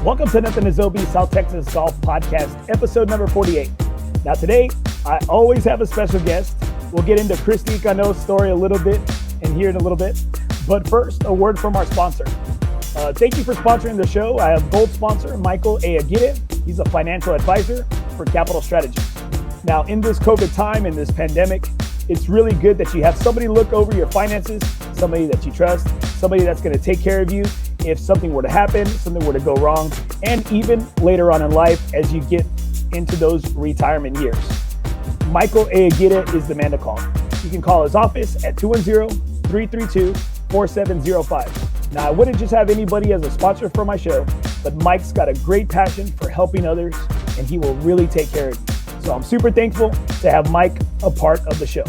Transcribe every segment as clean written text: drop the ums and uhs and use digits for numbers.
Welcome to NothingisOB South Texas Golf Podcast, episode number 48. Now today, I always have a special guest. We'll get into Christi Cano's story a little bit and hear it a little bit. But first, a word from our sponsor. Thank you for sponsoring the show. I have gold sponsor, Michael Aguirre. He's a financial advisor for Capital Strategies. Now, in this COVID time, in this pandemic, it's really good that you have somebody look over your finances, somebody that you trust, somebody that's going to take care of you if something were to happen, something were to go wrong, and even later on in life as you get into those retirement years. Michael Aguirre is the man to call. You can call his office at 210-332-4705. Now, I wouldn't just have anybody as a sponsor for my show, but Mike's got a great passion for helping others, and he will really take care of you. So I'm super thankful to have Mike a part of the show.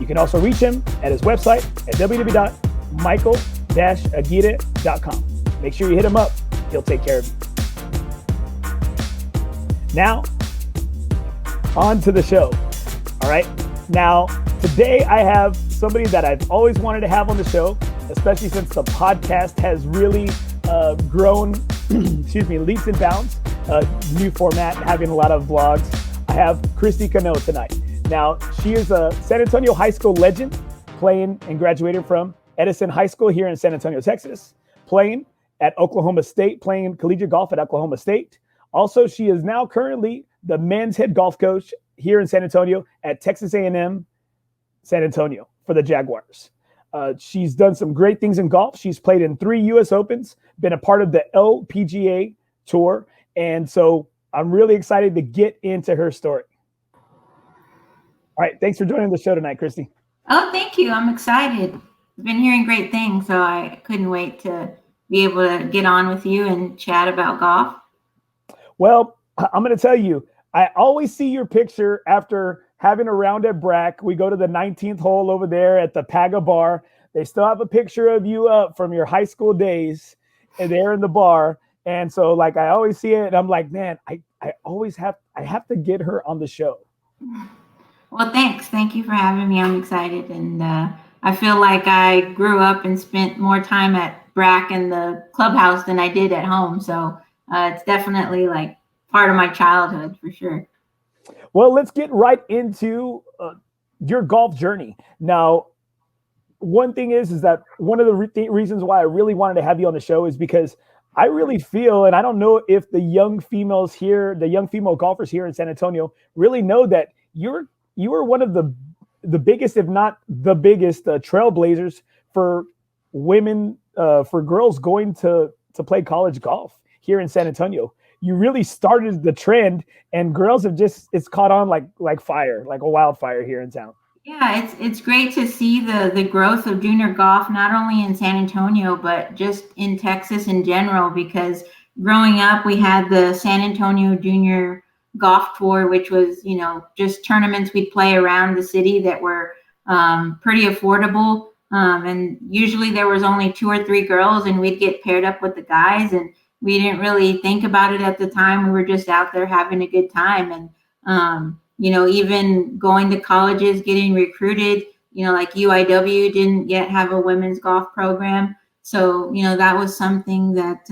You can also reach him at his website at www.michael-aguirre.com. Make sure you hit him up. He'll take care of you. Now, on to the show. All right. Now, today I have somebody that I've always wanted to have on the show, especially since the podcast has really grown, leaps and bounds. New format, having a lot of vlogs. I have Christi Cano tonight. Now, she is a San Antonio high school legend, playing and graduated from Edison High School here in San Antonio, Texas, playing at Oklahoma State, playing collegiate golf at Oklahoma State. Also, she is now currently the men's head golf coach here in San Antonio at Texas A&M San Antonio for the Jaguars. She's done some great things in golf. She's played in 3 U.S. Opens, been a part of the Lpga tour. And so I'm really excited to get into her story. All right. Thanks for joining the show tonight, Christi. Oh, thank you. I'm excited. I've been hearing great things, so I couldn't wait to be able to get on with you and chat about golf. Well, I'm going to tell you, I always see your picture after having a round at Brack. We go to the 19th hole over there at the Lpga bar. They still have a picture of you up from your high school days and there in the bar. And so like, I always see it and I'm like, man, I have to get her on the show. Well, thanks. Thank you for having me. I'm excited. And I feel like I grew up and spent more time at Brack in the clubhouse than I did at home. So it's definitely like part of my childhood for sure. Well, let's get right into your golf journey. Now, one thing is that one of the reasons why I really wanted to have you on the show is because I really feel, and I don't know if the young female golfers here in San Antonio really know that you were one of the biggest, if not the biggest, trailblazers for women, for girls going to play college golf here in San Antonio. You really started the trend, and girls have it's caught on like fire, like a wildfire here in town. Yeah, it's great to see the growth of junior golf, not only in San Antonio, but just in Texas in general, because growing up, we had the San Antonio Junior Golf Tour, which was, just tournaments we'd play around the city that were pretty affordable. And usually there was only 2 or 3 girls, and we'd get paired up with the guys, and we didn't really think about it at the time. We were just out there having a good time. And, even going to colleges, getting recruited, like UIW didn't yet have a women's golf program. So, that was something that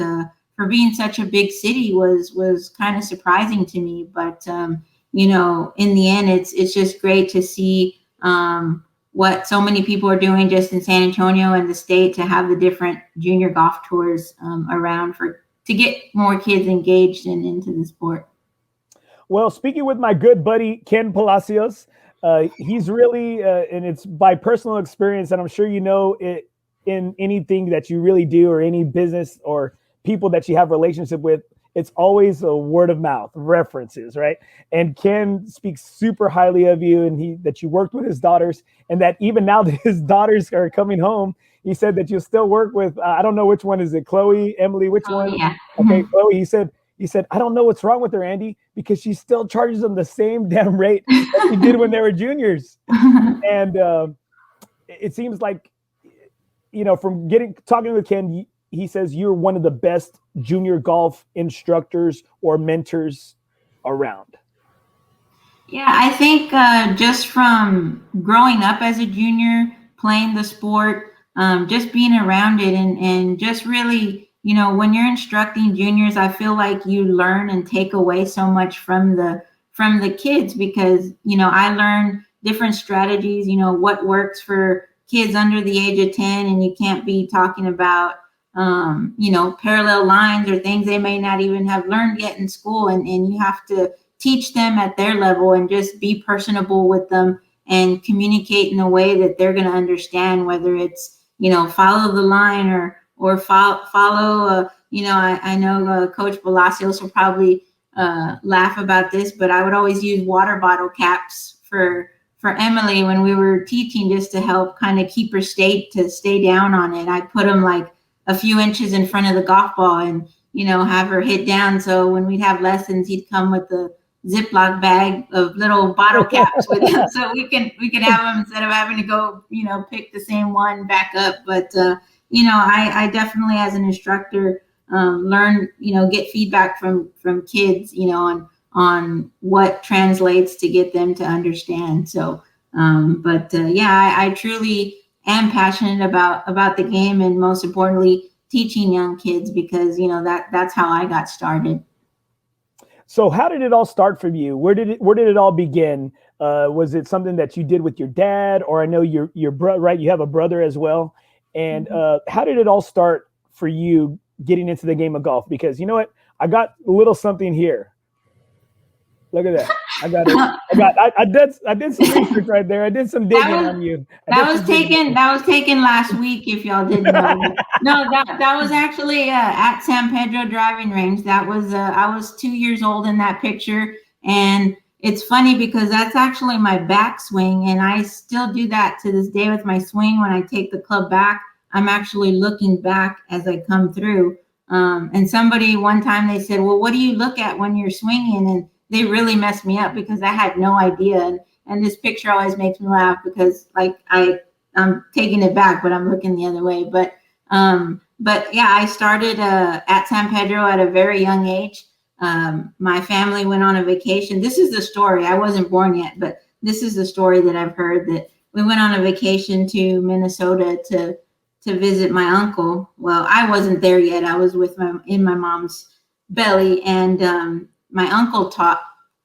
for being such a big city was kind of surprising to me. But, in the end, it's just great to see what so many people are doing just in San Antonio and the state to have the different junior golf tours around to get more kids engaged and into the sport. Well, speaking with my good buddy, Ken Palacios, he's really, and it's by personal experience, and I'm sure you know it in anything that you really do or any business or people that you have relationship with, it's always a word of mouth references, right? And Ken speaks super highly of you, and that you worked with his daughters, and that even now that his daughters are coming home, he said that you still work with, I don't know which one is it, Chloe, Emily, which one? Yeah. Okay, Chloe, he said, I don't know what's wrong with her, Andy, because she still charges them the same damn rate that she did when they were juniors. And it seems like, from talking with Ken, he says you're one of the best junior golf instructors or mentors around. Yeah, I think just from growing up as a junior, playing the sport, just being around it and just really, when you're instructing juniors, I feel like you learn and take away so much from the kids, because, I learned different strategies, what works for kids under the age of 10, and you can't be talking about, parallel lines or things they may not even have learned yet in school. And you have to teach them at their level and just be personable with them and communicate in a way that they're going to understand, whether it's, follow the line or follow, I know Coach Palacios will probably laugh about this, but I would always use water bottle caps for Emily when we were teaching, just to help kind of keep her stay down on it. I put them like a few inches in front of the golf ball and, have her hit down. So when we'd have lessons, he'd come with the Ziploc bag of little bottle caps with him, so we could have them instead of having to go, pick the same one back up. But I definitely, as an instructor, learn, get feedback from kids, on what translates to get them to understand. So, I truly am passionate about the game, and most importantly, teaching young kids, because, that's how I got started. So how did it all start for you? Where did it all begin? Was it something that you did with your dad, or I know your brother, right? You have a brother as well. And how did it all start for you getting into the game of golf? Because you know what? I got a little something here. Look at that. I got it. I did some research right there. I did some digging on you. That was taken last week, if y'all didn't know. No, that was actually at San Pedro driving range. That was I was 2 years old in that picture, and it's funny because that's actually my backswing, and I still do that to this day with my swing. When I take the club back, I'm actually looking back as I come through. And somebody one time, they said, "Well, what do you look at when you're swinging?" And they really messed me up because I had no idea. And this picture always makes me laugh because I'm taking it back, but I'm looking the other way. But yeah, I started at San Pedro at a very young age. My family went on a vacation. This is the story. I wasn't born yet, but this is the story that I've heard, that we went on a vacation to Minnesota to visit my uncle. Well, I wasn't there yet. I was in my mom's belly, and my uncle taught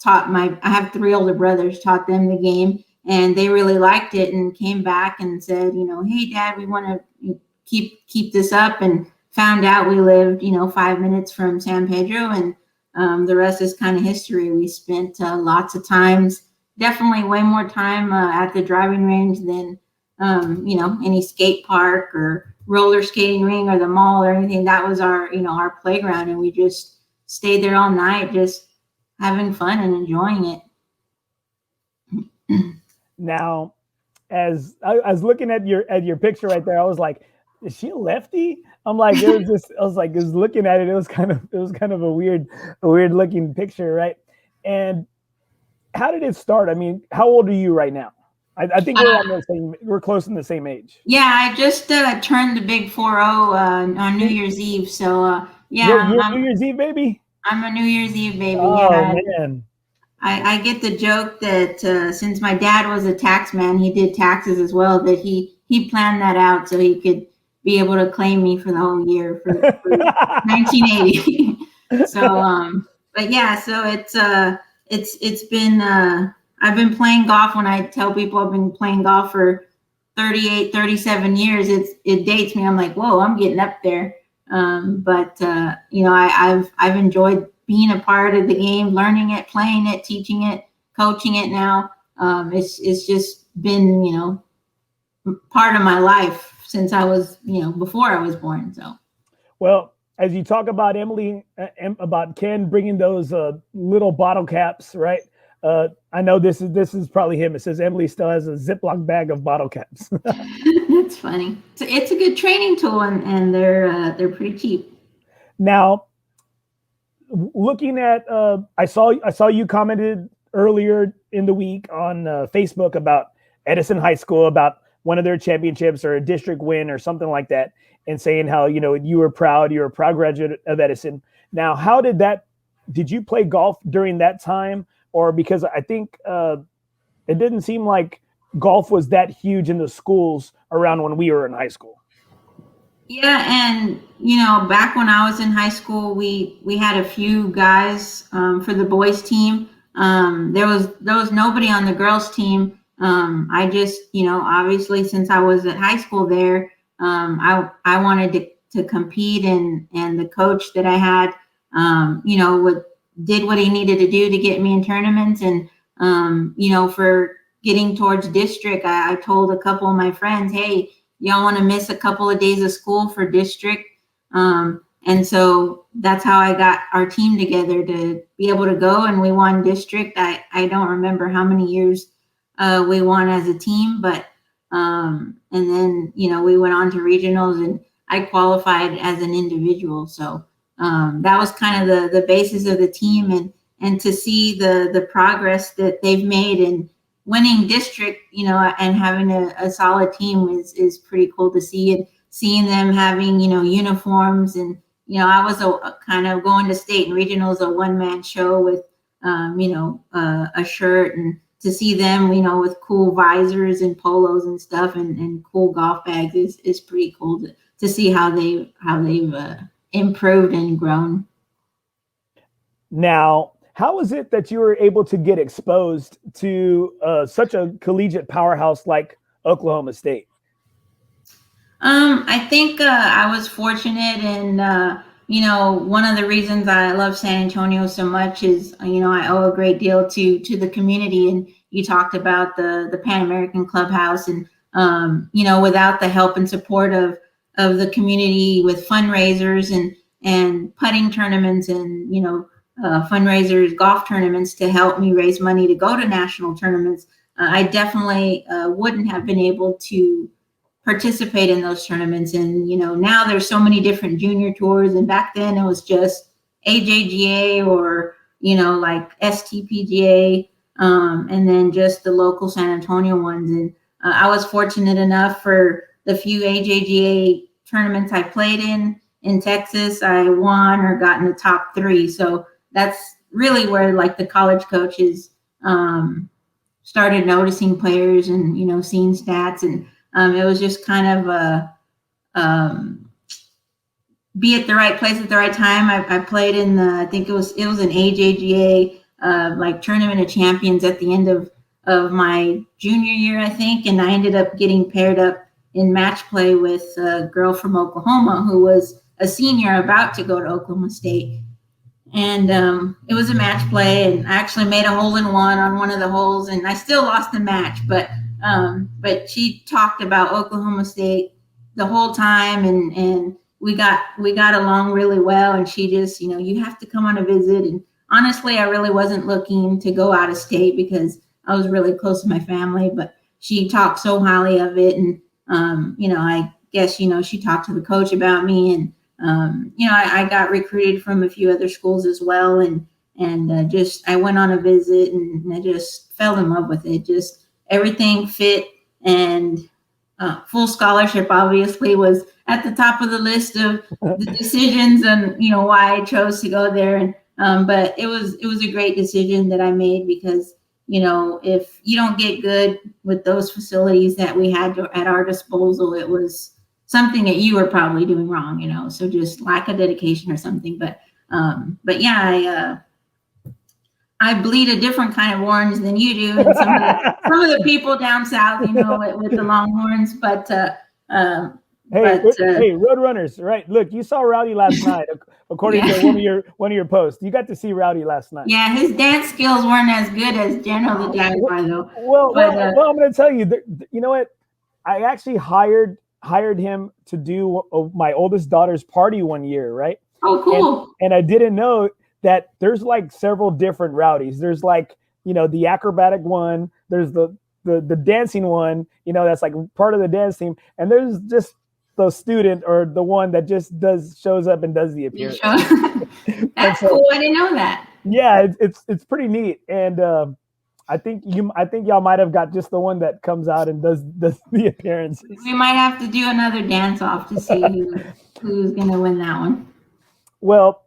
I have 3 older brothers, taught them the game, and they really liked it and came back and said, "Hey, Dad, we want to keep this up," and found out we lived, 5 minutes from San Pedro, and the rest is kind of history. We spent lots of times, definitely way more time at the driving range than, any skate park or roller skating ring or the mall or anything. That was our playground, and we just stayed there all night, just having fun and enjoying it. Now, as I was looking at your picture right there, I was like, "Is she a lefty?" I'm like, it was looking at it. It was kind of a weird looking picture, right? And how did it start? I mean, how old are you right now? I think we're close in the same age. Yeah, I just turned the big 40 on New Year's Eve. So yeah, you're New Year's Eve baby. I'm a New Year's Eve baby. Oh, yeah, man. I get the joke that since my dad was a tax man, he did taxes as well, that he planned that out so he could be able to claim me for the whole year for 1980. So but yeah, so it's been I've been playing golf. When I tell people I've been playing golf for 38, 37 years, it dates me. I'm like, whoa, I'm getting up there. But I've enjoyed being a part of the game, learning it, playing it, teaching it, coaching it now. It's just been, part of my life since I was, before I was born. So, well, as you talk about Emily, about Ken bringing those little bottle caps, right? I know this is probably him. It says Emily still has a Ziploc bag of bottle caps. That's funny. It's a good training tool, and they're pretty cheap. Now, looking at, I saw you commented earlier in the week on Facebook about Edison High School, about one of their championships or a district win or something like that, and saying how you were a proud graduate of Edison. Now, did you play golf during that time? Or because I think it didn't seem like golf was that huge in the schools around when we were in high school. Yeah, and back when I was in high school, we had a few guys for the boys team. There was nobody on the girls team. I just obviously since I was at high school there, I wanted to compete, and the coach that I had, did what he needed to do to get me in tournaments, and for getting towards district, I told a couple of my friends, hey, y'all want to miss a couple of days of school for district. And so that's how I got our team together to be able to go, and we won district. I don't remember how many years we won as a team, but and then we went on to regionals, and I qualified as an individual. So that was kind of the basis of the team, and to see the progress that they've made in winning district, and having a solid team is pretty cool to see, and seeing them having, uniforms, and, I was a kind of going to state and regionals, a one-man show with, a shirt, and to see them, with cool visors and polos and stuff, and cool golf bags is pretty cool to see how they've improved and grown. Now, how is it that you were able to get exposed to such a collegiate powerhouse like Oklahoma State? I think I was fortunate, and one of the reasons I love San Antonio so much is I owe a great deal to the community. And you talked about the Pan American Clubhouse, and without the help and support of the community with fundraisers and putting tournaments, and fundraisers, golf tournaments to help me raise money to go to national tournaments, I definitely wouldn't have been able to participate in those tournaments. And now there's so many different junior tours, and back then it was just AJGA or like STPGA, and then just the local San Antonio ones. And I was fortunate enough for the few AJGA tournaments I played in Texas, I won or got in the top 3. So that's really where like the college coaches started noticing players, and seeing stats, and it was just kind of be at the right place at the right time. I played in I think it was an AJGA like Tournament of Champions at the end of my junior year, I think, and I ended up getting paired up in match play with a girl from Oklahoma who was a senior about to go to Oklahoma State. And it was a match play, and I actually made a hole-in-one on one of the holes, and I still lost the match, but she talked about Oklahoma State the whole time, and we got along really well. And she just, you have to come on a visit. And honestly, I really wasn't looking to go out of state because I was really close to my family, but she talked so highly of it. And, I guess, she talked to the coach about me, and, I got recruited from a few other schools as well. And just, I went on a visit, and I just fell in love with it. Just everything fit, and full scholarship obviously was at the top of the list of the decisions, and why I chose to go there. And but it was a great decision that I made, because if you don't get good with those facilities that we had at our disposal, it was something that you were probably doing wrong, so just lack of dedication or something. But yeah, I bleed a different kind of orange than you do, and some of the people down south, with the Longhorns. But hey, Roadrunners, right? Look, you saw Rowdy last night, according to one of your posts. You got to see Rowdy last night. Yeah, his dance skills weren't as good as General the Jaguar, though. Well, I'm going to tell you, you know what? I actually hired him to do my oldest daughter's party one year, right? Oh, cool. And I didn't know that there's like several different Rowdies. There's like, the acrobatic one, there's the dancing one, that's like part of the dance team. And there's just the student, or the one that just shows up and does the appearance. That's cool. I didn't know that. Yeah, it's pretty neat. And I think y'all might have got just the one that comes out and does the appearance. We might have to do another dance off to see who's going to win that one. Well,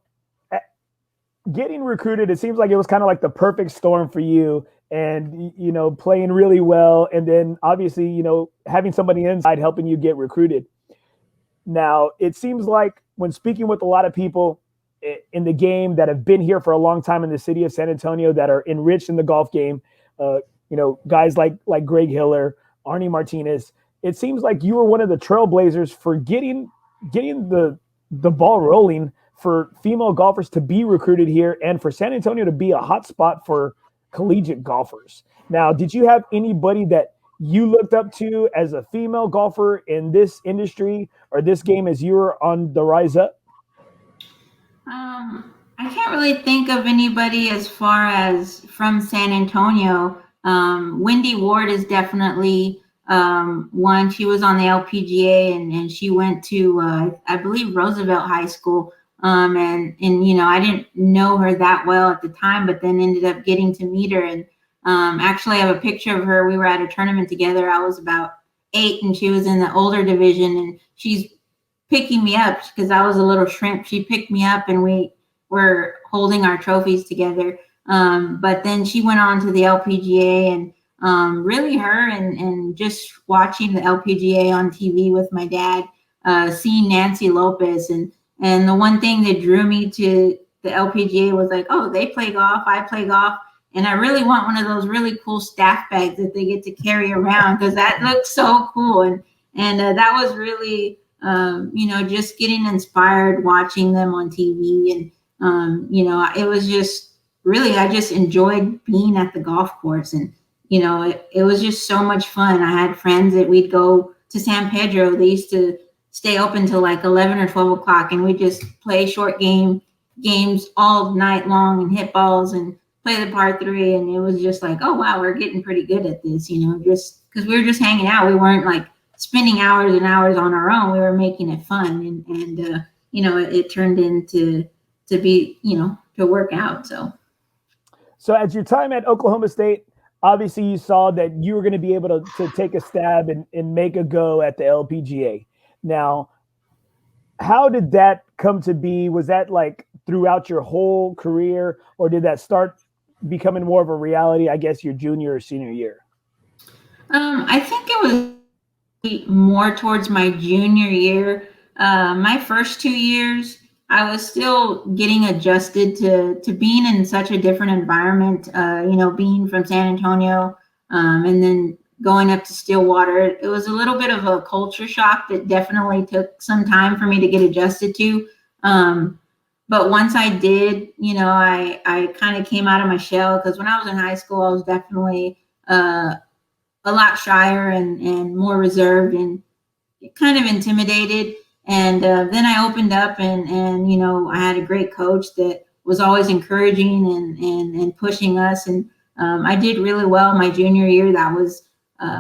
getting recruited, it seems like it was kind of like the perfect storm for you, and playing really well, and then obviously having somebody inside helping you get recruited. Now, it seems like when speaking with a lot of people in the game that have been here for a long time in the city of San Antonio that are enriched in the golf game, guys like Greg Hiller, Arnie Martinez, it seems like you were one of the trailblazers for getting the ball rolling for female golfers to be recruited here and for San Antonio to be a hot spot for collegiate golfers. Now, did you have anybody that you looked up to as a female golfer in this industry or this game as you were on the rise up? I can't really think of anybody as far as from San Antonio. Wendy Ward is definitely one. She was on the LPGA and she went to, I believe, Roosevelt High School. And I didn't know her that well at the time, but then ended up getting to meet her. And actually, I have a picture of her. We were at a tournament together. I was about 8 and she was in the older division, and she's picking me up because I was a little shrimp. She picked me up and we were holding our trophies together. But then she went on to the LPGA, and really her and just watching the LPGA on TV with my dad, seeing Nancy Lopez. And the one thing that drew me to the LPGA was like, oh, they play golf, I play golf. And I really want one of those really cool staff bags that they get to carry around because that looks so cool. And that was really, just getting inspired watching them on TV. And, it was just really, I just enjoyed being at the golf course. And, it was just so much fun. I had friends that we'd go to San Pedro. They used to stay open till like 11 or 12 o'clock. And we just play short games all night long and hit balls and play the par 3. And it was just like, oh, wow, we're getting pretty good at this, just because we were just hanging out. We weren't like spending hours and hours on our own. We were making it fun. And it turned into to be, to work out. So at your time at Oklahoma State, obviously you saw that you were going to be able to take a stab and make a go at the LPGA. Now, how did that come to be? Was that like throughout your whole career, or did that start becoming more of a reality, I guess, your junior or senior year? I think it was more towards my junior year. My first 2 years, I was still getting adjusted to being in such a different environment, being from San Antonio, and then going up to Stillwater. It was a little bit of a culture shock that definitely took some time for me to get adjusted to. But once I did, I kind of came out of my shell, because when I was in high school, I was definitely a lot shyer and more reserved and kind of intimidated. And then I opened up and I had a great coach that was always encouraging and pushing us. And I did really well my junior year. That was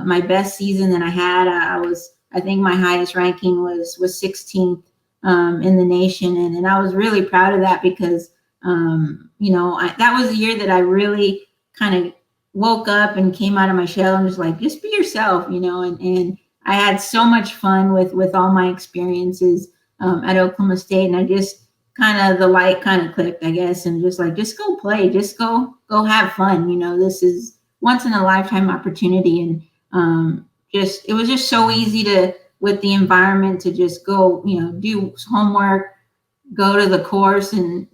my best season that I had. I think my highest ranking was 16th in the nation. And I was really proud of that because, that was the year that I really kind of woke up and came out of my shell and was like, just be yourself, and I had so much fun with all my experiences at Oklahoma State. And I just the light kind of clicked, I guess, and just go play, just go have fun. This is once in a lifetime opportunity. And it was just so easy with the environment to just go, do homework, go to the course. And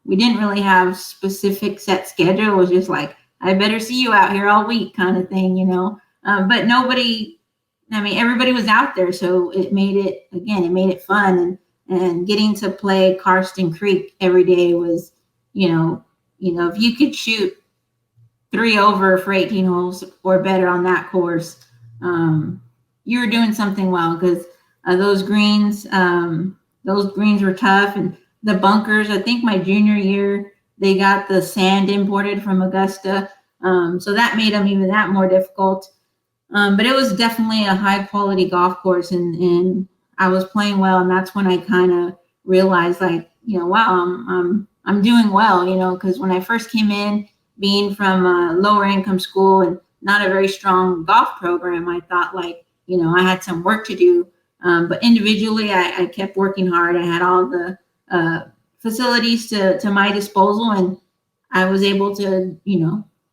we didn't really have specific set schedule. It was just like, I better see you out here all week kind of thing, but everybody was out there. So it made it fun. And getting to play Karsten Creek every day was, if you could shoot 3 over for 18 holes or better on that course, you were doing something well, because those greens were tough. And the bunkers, I think my junior year, they got the sand imported from Augusta. So that made them even that more difficult. But it was definitely a high quality golf course, and I was playing well. And that's when I kind of realized, like, wow, I'm doing well, because when I first came in, being from a lower income school and not a very strong golf program, I thought I had some work to do. But individually, I kept working hard. I had all the facilities to my disposal, and I was able to,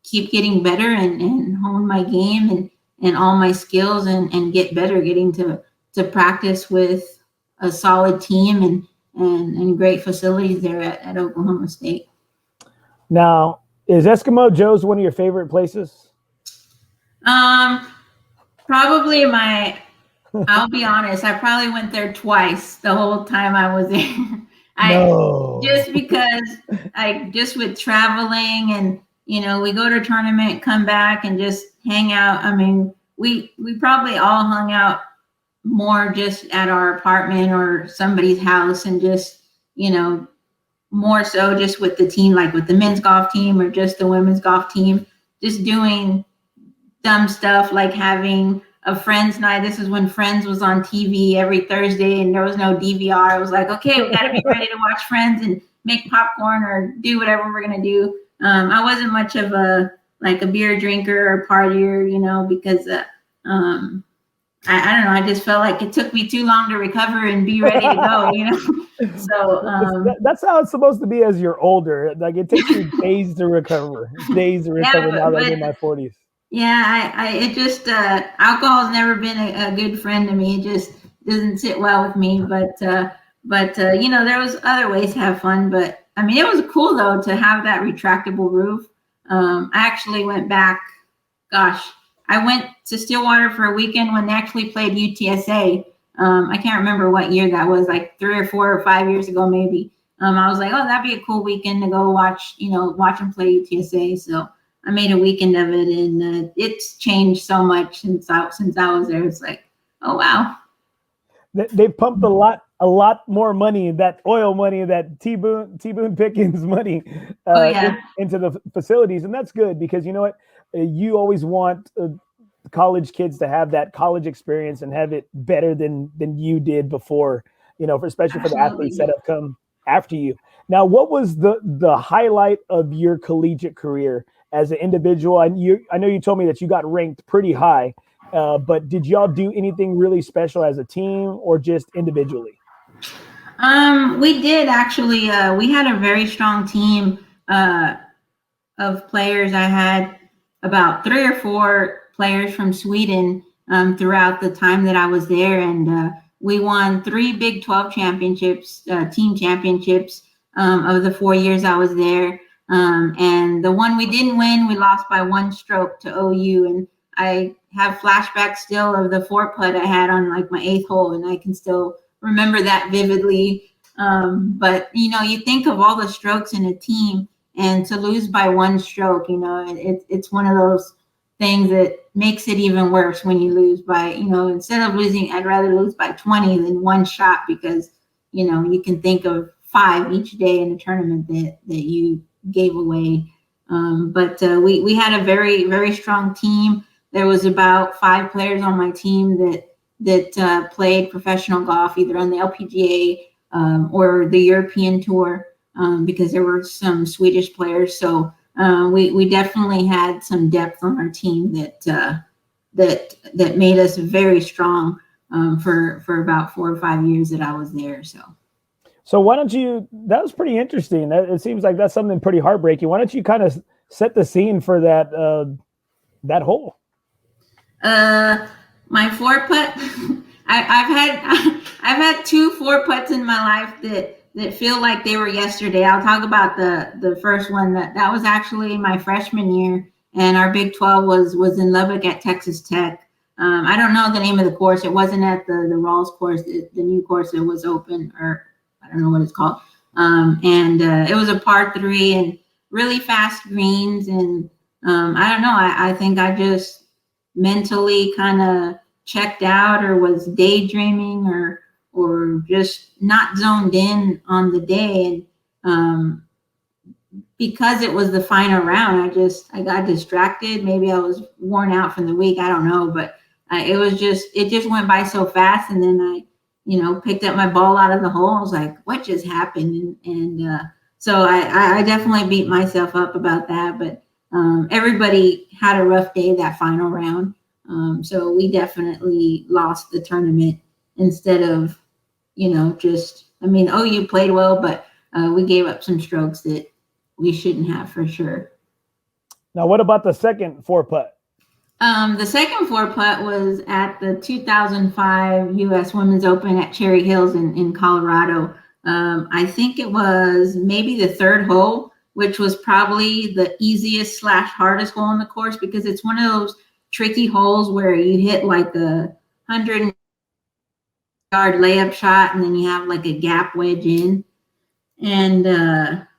keep getting better and hone my game and all my skills and get better, getting to practice with a solid team and great facilities there at Oklahoma State. Now, is Eskimo Joe's one of your favorite places? Probably I'll be honest, I probably went there twice the whole time I was there. Just because just with traveling and, we go to a tournament, come back and just hang out. I mean, we probably all hung out more just at our apartment or somebody's house and just, more so just with the team, like with the men's golf team or just the women's golf team, just doing dumb stuff like having a Friends night. This is when Friends was on TV every Thursday and there was no DVR. It was like, okay, we got to be ready to watch Friends and make popcorn or do whatever we're going to do. I wasn't much of a beer drinker or partier, because I don't know. I just felt like it took me too long to recover and be ready to go, So that's how it's supposed to be as you're older. Like it takes you days to recover. Now that I'm in my 40s. Yeah, it just alcohol has never been a good friend to me. It just doesn't sit well with me. But there was other ways to have fun. But I mean, it was cool though to have that retractable roof. I actually went back. Gosh, I went to Stillwater for a weekend when they actually played UTSA. I can't remember what year that was, like 3 or 4 or 5 years ago, maybe. I was like, oh, that'd be a cool weekend to go watch them play UTSA. So I made a weekend of it, and it's changed so much since I was there. It's like, oh wow. They pumped a lot more money, that oil money, that T Boone Pickens money, into the facilities, and that's good because you know what, you always want college kids to have that college experience and have it better than you did before, especially for the athletes that have come after you. Now, what was the highlight of your collegiate career as an individual? I know you told me that you got ranked pretty high, but did y'all do anything really special as a team or just individually? We did actually. We had a very strong team of players. I had about 3 or 4 players from Sweden throughout the time that I was there, and we won 3 Big 12 championships, team championships of the 4 years I was there. And the one we didn't win, we lost by 1 stroke to OU. And I have flashbacks still of the 4-putt I had on like my 8th hole, and I can still remember that vividly. But you think of all the strokes in a team, and to lose by 1 stroke, it's one of those things that makes it even worse when you lose by, instead of losing, I'd rather lose by 20 than 1 shot because, you can think of 5 each day in a tournament that you gave away. But we had a very, very strong team. There was about 5 players on my team that played professional golf, either on the LPGA or the European Tour, because there were some Swedish players. So we definitely had some depth on our team that made us very strong for about 4 or 5 years that I was there. So why don't you? That was pretty interesting. It seems like that's something pretty heartbreaking. Why don't you kind of set the scene for that hole? My 4-putt. I've had 2 4-putts in my life that feel like they were yesterday. I'll talk about the first one that was actually my freshman year, and our Big 12 was in Lubbock at Texas Tech. I don't know the name of the course. It wasn't at the Rawls course, the new course that was open, or I don't know what it's called. And it was a par 3 and really fast greens. And I don't know. I think I just mentally kind of checked out or was daydreaming or just not zoned in on the day. And because it was the final round, I got distracted. Maybe I was worn out from the week. I don't know, but it just went by so fast. And then I, picked up my ball out of the hole. I was like, what just happened? And so I definitely beat myself up about that. But everybody had a rough day that final round. So we definitely lost the tournament instead of, OU played well, but we gave up some strokes that we shouldn't have for sure. Now, what about the second 4-putt? The second four putt was at the 2005 U.S. Women's Open at Cherry Hills in Colorado. I think it was maybe the third hole, which was probably the easiest / hardest hole on the course, because it's one of those tricky holes where you hit like a 100-yard layup shot and then you have like a gap wedge in. And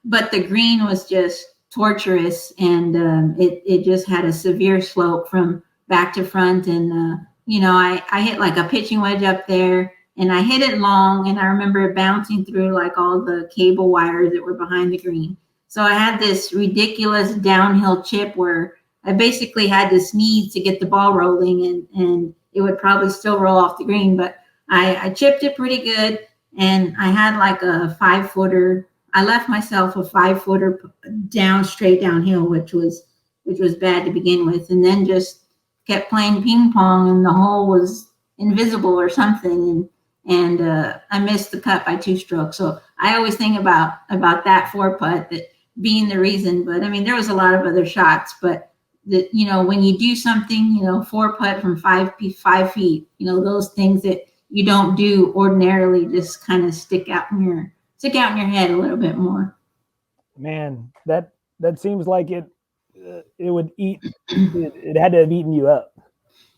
but the green was just torturous, and it just had a severe slope from back to front. And I hit like a pitching wedge up there, and I hit it long, and I remember bouncing through like all the cable wires that were behind the green. So I had this ridiculous downhill chip where I basically had to sneeze to get the ball rolling, and it would probably still roll off the green, but I chipped it pretty good. And I had like a 5-footer. I left myself a 5-footer down, straight downhill, which was bad to begin with. And then just kept playing ping pong, and the hole was invisible or something. And I missed the cut by 2 strokes. So I always think about that 4-putt, that being the reason. But I mean, there was a lot of other shots, but when you do something, 4-putt from 5 feet, those things that you don't do ordinarily just kind of stick out in your head a little bit more. Man, that seems like it would eat. It had to have eaten you up.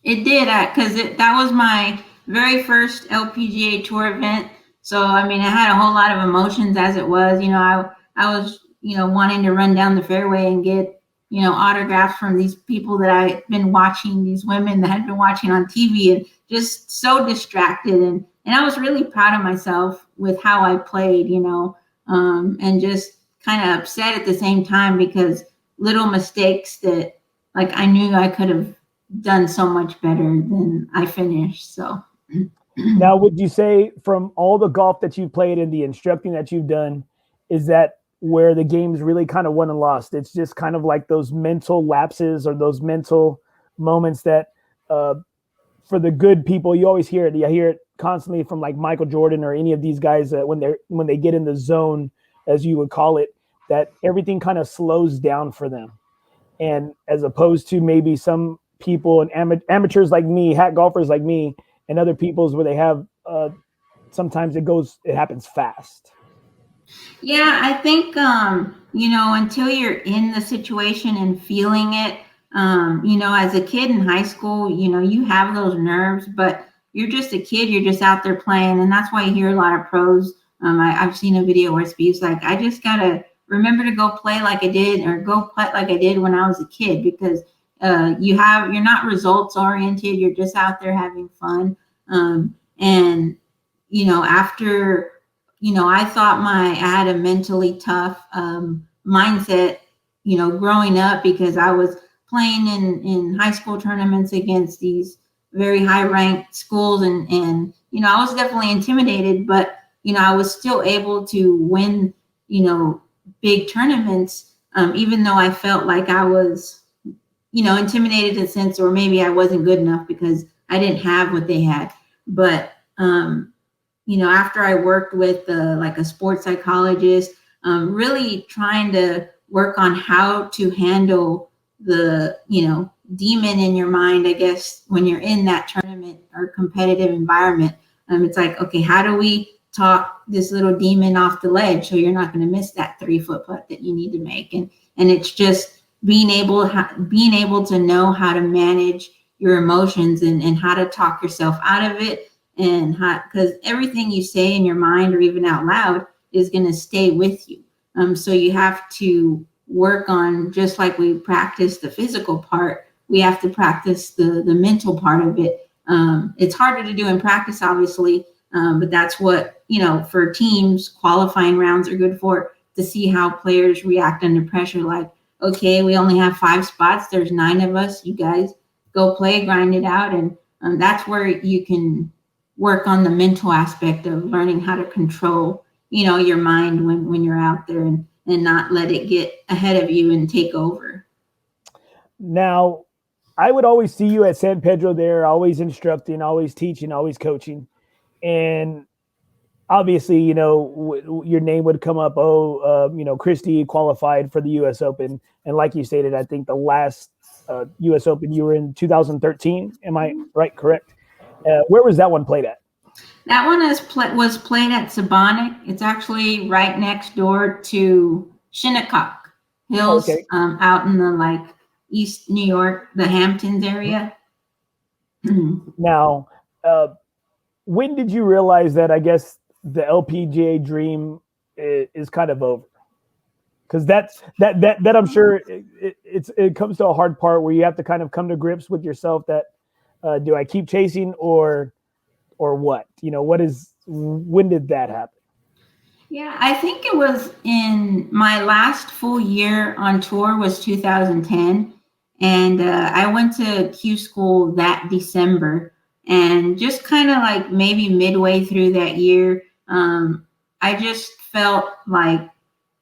It did, because that was my very first LPGA Tour event. So I mean, I had a whole lot of emotions as it was. I was wanting to run down the fairway and get autographs from these people that I've been watching, these women that I've been watching on TV, and just so distracted. And I was really proud of myself with how I played, and just kind of upset at the same time, because little mistakes that like I knew I could have done so much better than I finished. So now, would you say from all the golf that you've played and the instructing that you've done, is that where the game's really kind of won and lost? It's just kind of like those mental lapses or those mental moments that for the good people, you always hear it. You hear it constantly from like Michael Jordan or any of these guys that when they get in the zone, as you would call it, that everything kind of slows down for them. And as opposed to maybe some people and amateurs like me, hat golfers like me, and other people's where they have sometimes it happens fast. Yeah, I think until you're in the situation and feeling it, as a kid in high school, you have those nerves, but you're just a kid. You're just out there playing, and that's why you hear a lot of pros. I've seen a video where Speed's like, I just gotta remember to go play like I did, or go putt like I did when I was a kid, because you're not results oriented. You're just out there having fun. And after I thought I had a mentally tough mindset, growing up, because I was playing in high school tournaments against these very high ranked schools, and I was definitely intimidated, but I was still able to win big tournaments, even though I felt like I was intimidated in a sense, or maybe I wasn't good enough because I didn't have what they had. But after I worked with like a sports psychologist, really trying to work on how to handle the demon in your mind, I guess, when you're in that tournament or competitive environment. It's like, okay, how do we talk this little demon off the ledge so you're not going to miss that 3-foot putt that you need to make? And it's just being able to know how to manage your emotions and how to talk yourself out of it, and because everything you say in your mind or even out loud is going to stay with you. So you have to work on, just like we practice the physical part, we have to practice the mental part of it. It's harder to do in practice, obviously, but that's what, for teams, qualifying rounds are good for, to see how players react under pressure. Like, okay, we only have 5 spots. There's 9 of us. You guys go play, grind it out. And that's where you can work on the mental aspect of learning how to control, your mind when you're out there, and not let it get ahead of you and take over. Now, I would always see you at San Pedro there, always instructing, always teaching, always coaching. And obviously, your name would come up. Christi qualified for the U.S. Open. And like you stated, I think the last U.S. Open. You were in 2013. Am I right? Correct. Where was that one played at? That one was played at Sabonic. It's actually right next door to Shinnecock Hills, Okay. Out in the East New York, the Hamptons area. Now, when did you realize that, I guess, the LPGA dream is kind of over? Because that I'm sure it comes to a hard part where you have to kind of come to grips with yourself that do I keep chasing or what? When did that happen? Yeah, I think it was in my last full year on tour was 2010. And I went to Q school that December. And just kind of maybe midway through that year, I just felt like,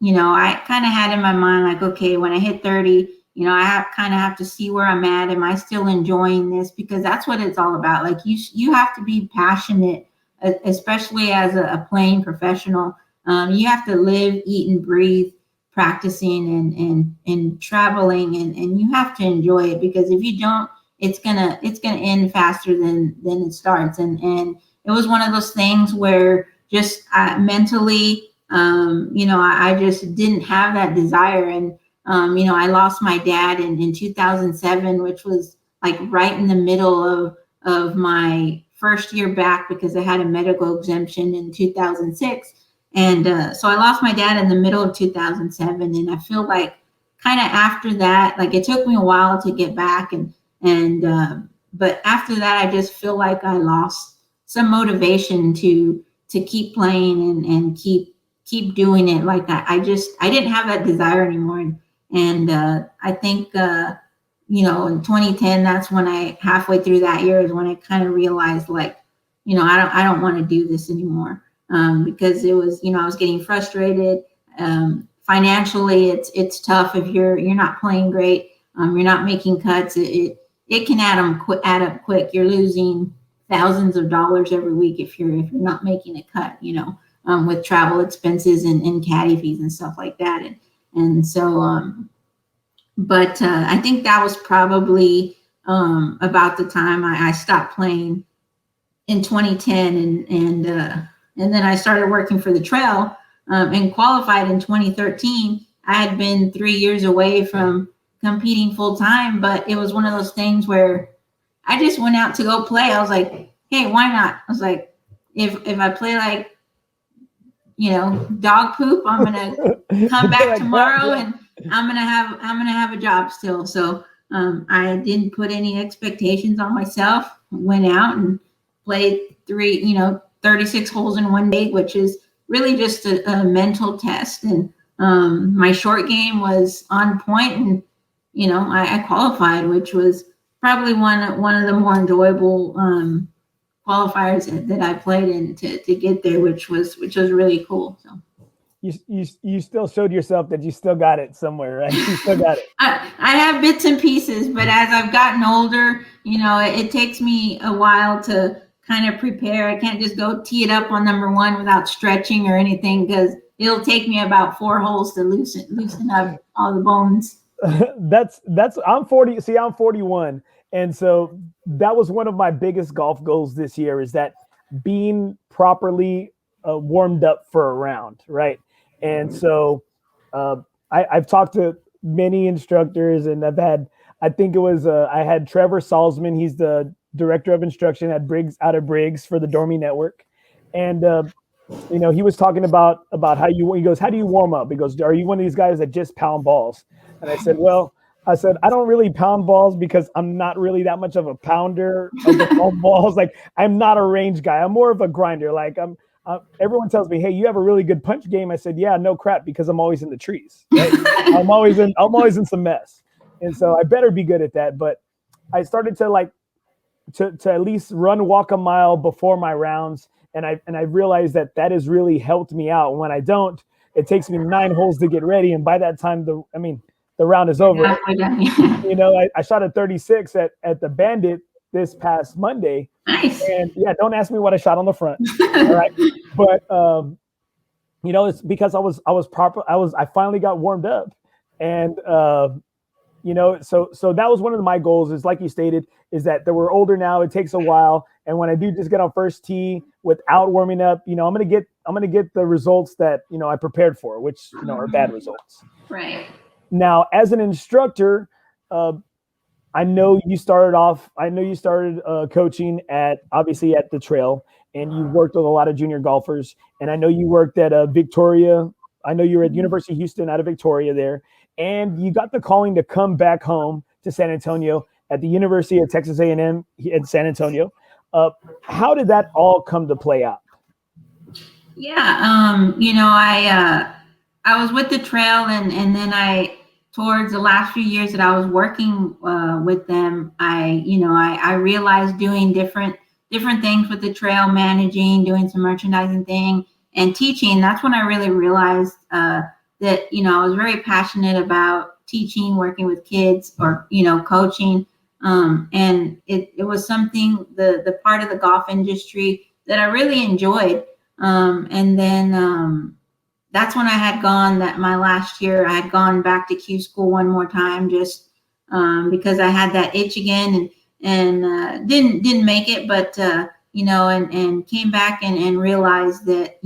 I kind of had in my mind, okay, when I hit 30, I kind of have to see where I'm at. Am I still enjoying this? Because that's what it's all about. You have to be passionate, especially as a playing professional. You have to live, eat, and breathe practicing and traveling, and you have to enjoy it, because if you don't, it's gonna end faster than it starts. And it was one of those things where just mentally, I just didn't have that desire. And I lost my dad in 2007, which was right in the middle of my first year back, because I had a medical exemption in 2006. And so I lost my dad in the middle of 2007. And I feel like kind of after that, it took me a while to get back. But after that, I just feel like I lost some motivation to keep playing and keep doing it. I didn't have that desire anymore. And I think, in 2010, that's when halfway through that year is when I kind of realized, I don't want to do this anymore. Because it was, I was getting frustrated. Financially, it's tough if you're not playing great. You're not making cuts. It can add up quick. You're losing thousands of dollars every week if you're not making a cut. With travel expenses and caddy fees and stuff like that. And so, but I think that was probably about the time I stopped playing in 2010, and then I started working for the trail and qualified in 2013. I had been 3 years away from competing full time, but it was one of those things where I just went out to go play. I was like, hey, why not? I was like, if I play dog poop, I'm gonna come back tomorrow and I'm gonna have a job still. So I didn't put any expectations on myself. Went out and played 36 holes in one day, which is really just a mental test. And my short game was on point, and I qualified, which was probably one of the more enjoyable qualifiers that I played in to get there, which was really cool. So you still showed yourself that you still got it somewhere, right? You still got it. I have bits and pieces, but as I've gotten older, it takes me a while to kind of prepare. I can't just go tee it up on number one without stretching or anything, because it'll take me about 4 holes to loosen up all the bones. That's I'm 40. See, I'm 41. And so that was one of my biggest golf goals this year, is that being properly warmed up for a round. Right. And so I've talked to many instructors, and I had Trevor Salzman. He's the director of instruction at Briggs for the Dormy Network. And, he was talking about he goes, how do you warm up? He goes, are you one of these guys that just pound balls? And I said, I don't really pound balls because I'm not really that much of a pounder of the foam balls. I'm not a range guy. I'm more of a grinder. Everyone tells me, hey, you have a really good punch game. I said, yeah, no crap, because I'm always in the trees. Right? I'm always in some mess. And so I better be good at that. But I started to at least walk a mile before my rounds. And I realized that has really helped me out. When I don't, it takes me 9 holes to get ready. And by that time, the round is over. I shot a 36 at the Bandit this past Monday. Nice. And yeah, don't ask me what I shot on the front. All right. But, it's because I finally got warmed up. And So that was one of my goals, is like you stated, is that we're older now. It takes a while. And when I do just get on first tee without warming up, I'm going to get the results that, I prepared for, which, are bad results. Right. Now, as an instructor, I know you started coaching obviously at the trail, and you worked with a lot of junior golfers. And I know you worked at Victoria. I know you were at University of Houston out of Victoria there, and you got the calling to come back home to San Antonio at the University of Texas A&M in San Antonio. How did that all come to play out? Yeah. I was with the trail, and then towards the last few years that I was working with them, I realized doing different things with the trail, managing, doing some merchandising thing, and teaching. That's when I really realized that I was very passionate about teaching, working with kids, or coaching, and it was something, the part of the golf industry that I really enjoyed. And then that's when I had gone, that my last year, I had gone back to Q school one more time, just because I had that itch again, and didn't make it, but and came back and realized that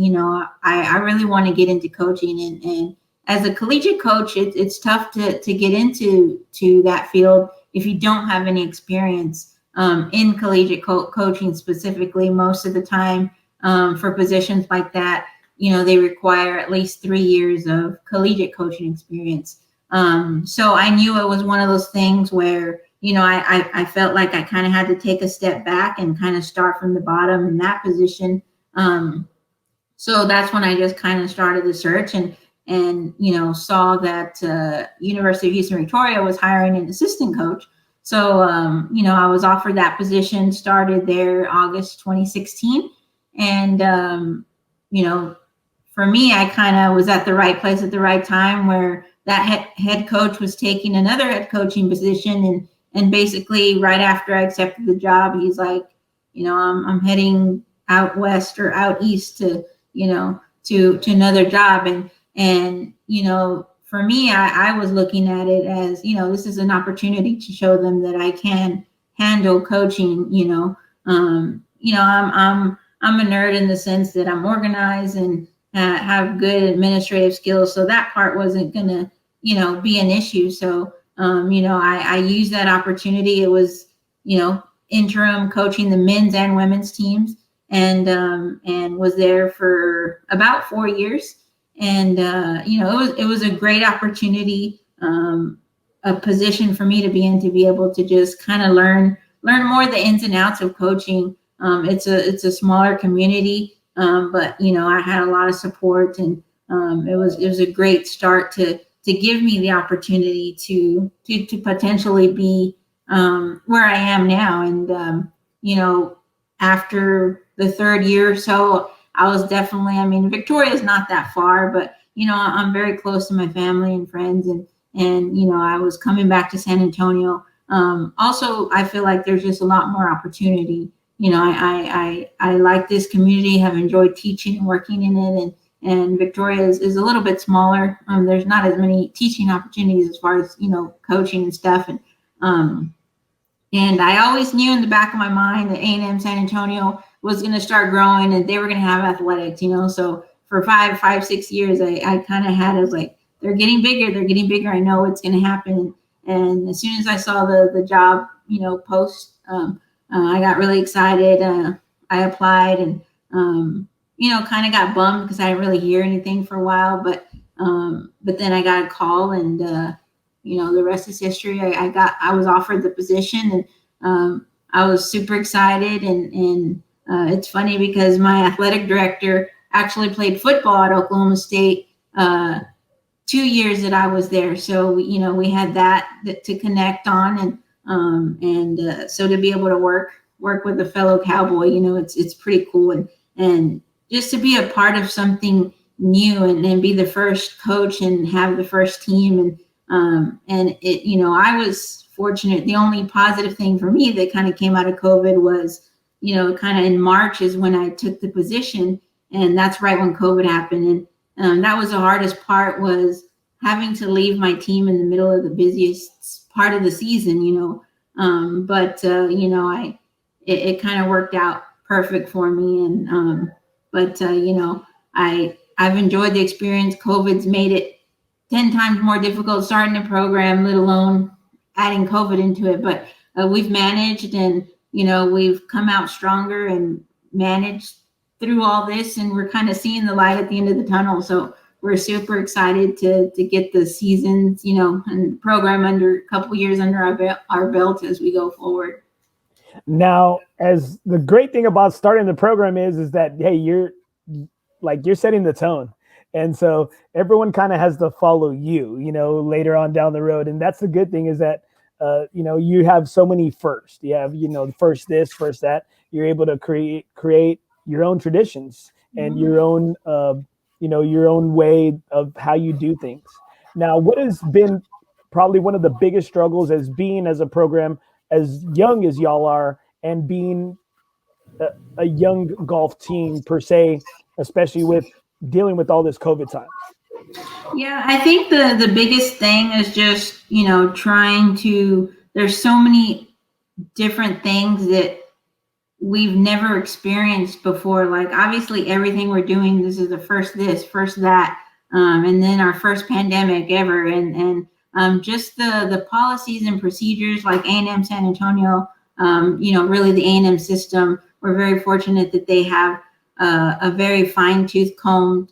I really want to get into coaching, and as a collegiate coach, it's tough to get into that field if you don't have any experience in collegiate coaching specifically. Most of the time, for positions like that, they require at least 3 years of collegiate coaching experience. So I knew it was one of those things where, I felt like I kind of had to take a step back and kind of start from the bottom in that position. So that's when I just kind of started the search, and saw that University of Houston Victoria was hiring an assistant coach. So, I was offered that position, started there August 2016. And, for me, I kind of was at the right place at the right time, where that head coach was taking another head coaching position. And basically right after I accepted the job, he's like, I'm heading out west or out east to another job. And for me, I was looking at it as, this is an opportunity to show them that I can handle coaching. I'm a nerd in the sense that I'm organized and have good administrative skills. So that part wasn't going to, be an issue. So, I used that opportunity. It was, interim coaching the men's and women's teams, and was there for about 4 years. And, it was a great opportunity, a position for me to be in, to be able to just kind of learn more the ins and outs of coaching. It's a smaller community, but I had a lot of support, and it was a great start to give me the opportunity to potentially be where I am now. And after the third year or so, I was definitely, Victoria is not that far, but I'm very close to my family and friends, and I was coming back to San Antonio. Also, I feel like there's just a lot more opportunity. I like this community, have enjoyed teaching and working in it, and Victoria is a little bit smaller. There's not as many teaching opportunities as far as, coaching and stuff. And I always knew in the back of my mind that A&M San Antonio was going to start growing, and they were going to have athletics, so for 5-6 years, I kind of had, I was like, they're getting bigger. I know it's going to happen. And as soon as I saw the job, post, I got really excited. I applied, and, kind of got bummed because I didn't really hear anything for a while, but then I got a call, and, the rest is history. I was offered the position, and I was super excited. And it's funny because my athletic director actually played football at Oklahoma State 2 years that I was there. So, we had that to connect on, and so to be able to work with a fellow Cowboy, it's pretty cool. And just to be a part of something new, and be the first coach and have the first team. And it, I was fortunate. The only positive thing for me that kind of came out of COVID was, kind of in March is when I took the position, and that's right when COVID happened. And that was the hardest part, was having to leave my team in the middle of the busiest part of the season, it kind of worked out perfect for me. And, I've enjoyed the experience. COVID's made it 10 times more difficult starting a program, let alone adding COVID into it. But we've managed, and, we've come out stronger and managed through all this, and we're kind of seeing the light at the end of the tunnel. So we're super excited to get the seasons, and program under a couple years under our belt as we go forward. Now, as the great thing about starting the program is that, hey, you're setting the tone. And so everyone kind of has to follow you, later on down the road. And that's the good thing, is that, you have so many firsts. You have, first this, first that. You're able to create your own traditions and your own, your own way of how you do things. Now, what has been probably one of the biggest struggles as a program as young as y'all are, and being a young golf team per se, especially with dealing with all this COVID time? Yeah, I think the biggest thing is just, there's so many different things that we've never experienced before. Like, obviously everything we're doing, this is the first this, first that, and then our first pandemic ever. And just the policies and procedures, like A&M San Antonio, really the A&M system, we're very fortunate that they have a very fine-tooth combed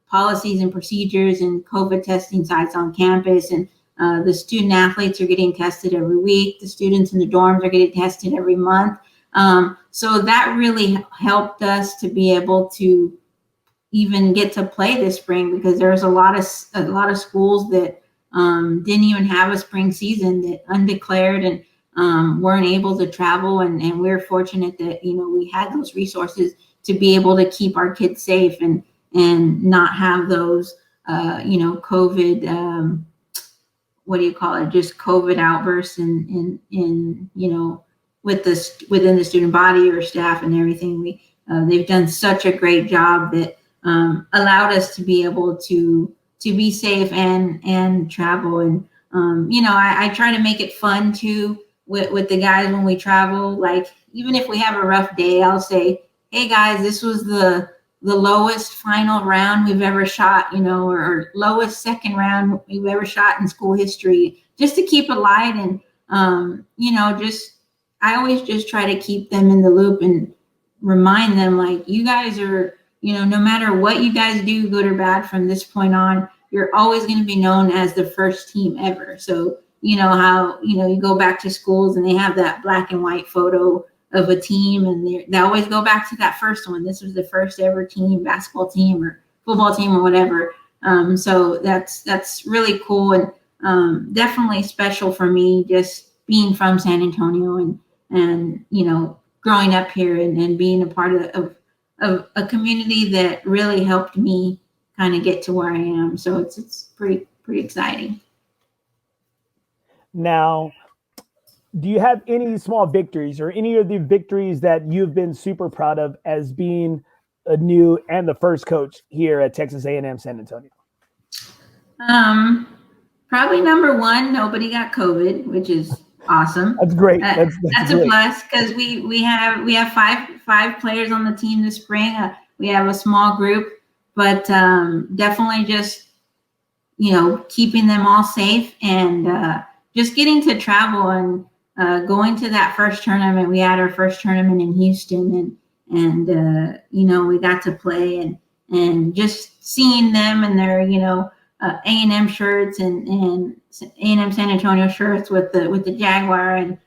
policies and procedures and COVID testing sites on campus. And the student athletes are getting tested every week. The students in the dorms are getting tested every month. So that really helped us to be able to even get to play this spring, because there's a lot of schools that didn't even have a spring season, that undeclared and weren't able to travel. And we're fortunate that, we had those resources to be able to keep our kids safe and not have those, COVID, just COVID outbursts in within the student body or staff and everything. They've done such a great job that allowed us to be able to be safe and travel. And, I try to make it fun too with the guys when we travel. Like, even if we have a rough day, I'll say, hey guys, this was the lowest final round we've ever shot, or lowest second round we've ever shot in school history, just to keep it light. And, I always just try to keep them in the loop and remind them, like, you guys are, no matter what you guys do, good or bad, from this point on, you're always going to be known as the first team ever. So, how, you go back to schools and they have that black and white photo of a team, and they always go back to that first one. This was the first ever team, basketball team or football team or whatever. So that's really cool, and definitely special for me, just being from San Antonio and growing up here and being a part of a community that really helped me kind of get to where I am. So it's pretty exciting. Now, do you have any small victories or any of the victories that you've been super proud of as being a new and the first coach here at Texas A&M San Antonio? Probably number one, nobody got COVID, which is awesome. That's great. That's a plus, because we have five players on the team this spring. We have a small group, but definitely just keeping them all safe, and just getting to travel and going to that first tournament. We had our first tournament in Houston, and we got to play and just seeing them and their A&M shirts and A&M San Antonio shirts with the Jaguar, and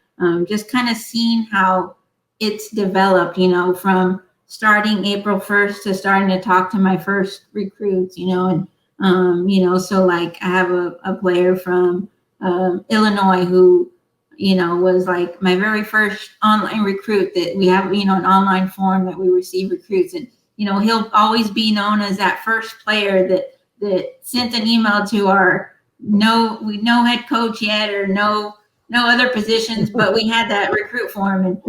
just kind of seeing how it's developed, from starting April 1st to starting to talk to my first recruits, so like I have a player from Illinois who, was like my very first online recruit that we have, an online form that we receive recruits, and, he'll always be known as that first player that sent an email to our no head coach yet, or no other positions, but we had that recruit form, and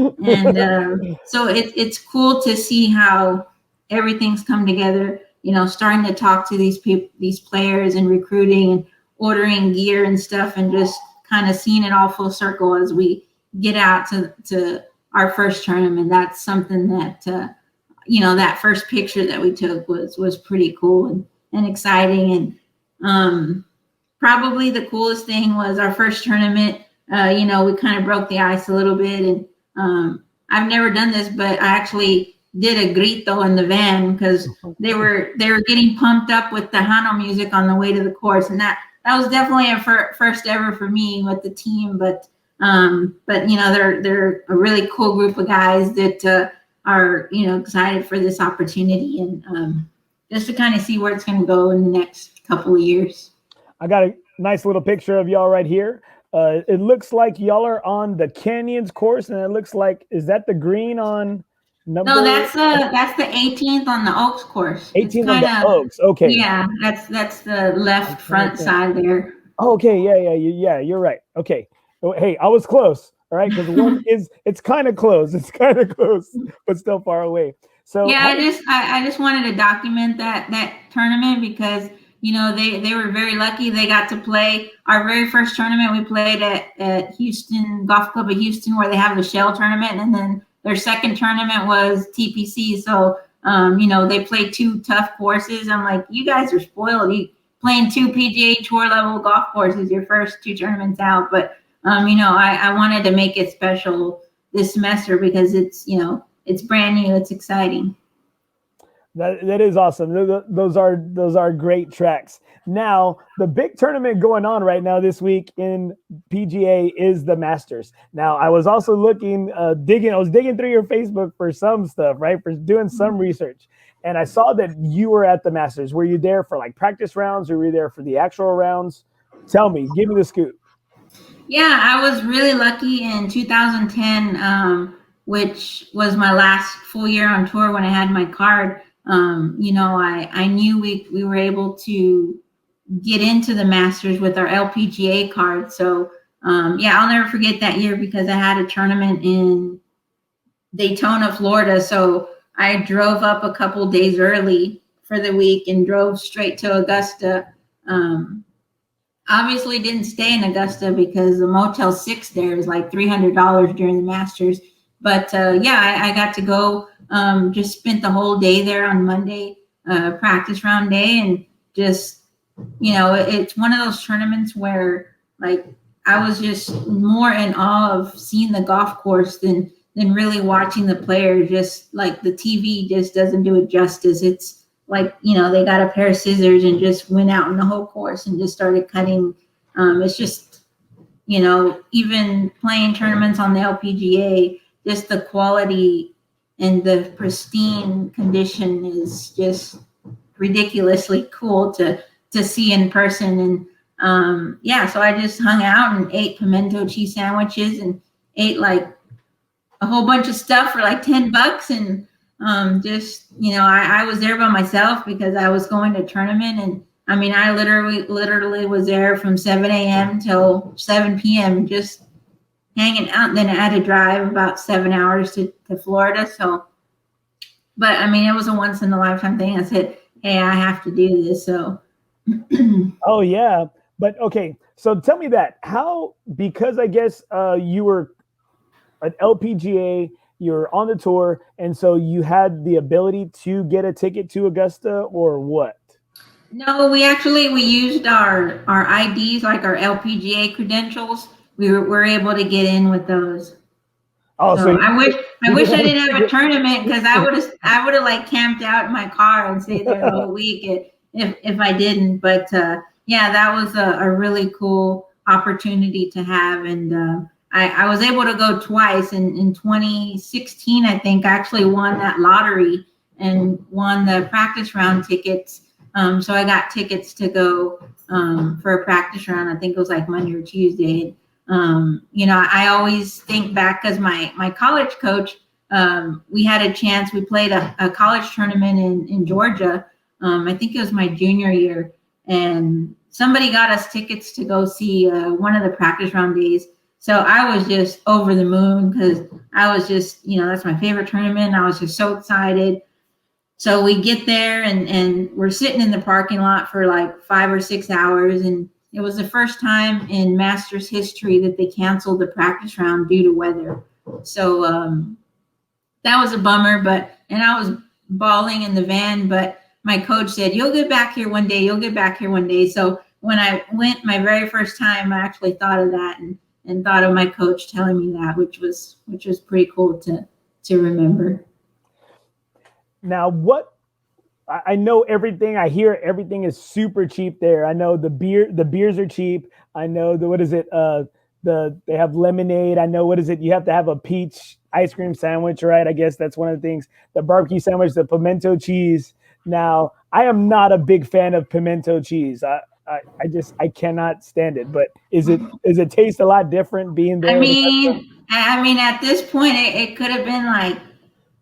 so it's cool to see how everything's come together. starting to talk to these people, these players, and recruiting and ordering gear and stuff, and just kind of seeing it all full circle as we get out to our first tournament. That's something that, that first picture that we took was pretty cool and exciting. And probably the coolest thing was our first tournament. We kind of broke the ice a little bit, and I've never done this, but I actually did a grito in the van because they were getting pumped up with the Hano music on the way to the course, and that was definitely a first ever for me with the team. But they're a really cool group of guys that are excited for this opportunity, and just to kind of see where it's going to go in the next couple of years. I got a nice little picture of y'all right here. It looks like y'all are on the Canyons course, and it looks like, is that the green on number? No, that's the 18th on the Oaks course. 18th on the Oaks. Okay. Yeah, that's the left front side there. Okay. Yeah. You're right. Okay. Hey, I was close. All right, because one it's kind of close. It's kind of close, but still far away. So yeah, I just wanted to document that tournament because they were very lucky. They got to play our very first tournament. We played at Houston Golf Club of Houston, where they have the Shell tournament, and then their second tournament was TPC. So they played two tough courses. I'm like, you guys are spoiled. You playing two PGA Tour level golf courses your first two tournaments out, but I wanted to make it special this semester because it's brand new. It's exciting. That is awesome. Those are great tracks. Now, the big tournament going on right now this week in PGA is the Masters. Now, I was also looking, digging through your Facebook for some stuff, right? For doing some research. And I saw that you were at the Masters. Were you there for like practice rounds, or were you there for the actual rounds? Tell me, give me the scoop. Yeah, I was really lucky in 2010, which was my last full year on tour when I had my card. I knew we were able to get into the Masters with our LPGA card. So, I'll never forget that year because I had a tournament in Daytona, Florida. So I drove up a couple days early for the week and drove straight to Augusta. Obviously didn't stay in Augusta because the Motel 6 there is like $300 during the Masters. But I got to go, just spent the whole day there on Monday, practice round day. And just, it's one of those tournaments where like I was just more in awe of seeing the golf course than really watching the players. Just like the TV just doesn't do it justice. It's like, they got a pair of scissors and just went out in the whole course and just started cutting. It's just, even playing tournaments on the LPGA, just the quality and the pristine condition is just ridiculously cool to see in person. And so I just hung out and ate pimento cheese sandwiches and ate like a whole bunch of stuff for like $10. And I was there by myself because I was going to a tournament. And I mean, I literally was there from 7 a.m. till 7 p.m. just hanging out. Then I had to drive about 7 hours to Florida. So, but I mean, it was a once in a lifetime thing. I said, hey, I have to do this. So. Oh yeah. But okay. So tell me that because I guess you were an LPGA, you're on the tour, and so you had the ability to get a ticket to Augusta, or what? No, we used our IDs, like our LPGA credentials. We were able to get in with those. Oh, so I wish I didn't have a tournament because I would have like camped out in my car and stayed there the whole week if I didn't. But that was a really cool opportunity to have, and I was able to go twice. In 2016, I think I actually won that lottery and won the practice round tickets. So I got tickets to go for a practice round. I think it was like Monday or Tuesday. I always think back because my college coach, we had a chance. We played a college tournament in Georgia. I think it was my junior year. And somebody got us tickets to go see one of the practice round days. So I was just over the moon because I was just, that's my favorite tournament. I was just so excited. So we get there and we're sitting in the parking lot for like 5 or 6 hours. And it was the first time in Masters history that they canceled the practice round due to weather. So that was a bummer, and I was bawling in the van, but my coach said, "You'll get back here one day. You'll get back here one day." So when I went my very first time, I actually thought of that and thought of my coach telling me that, which was pretty cool to remember. Now, I know everything. I hear everything is super cheap there. I know the beers are cheap. I know what is it? They have lemonade. I know, what is it? You have to have a peach ice cream sandwich, right? I guess that's one of the things. The barbecue sandwich, the pimento cheese. Now, I am not a big fan of pimento cheese. I cannot stand it. But is it taste a lot different being there? I mean, at this point, it could have been like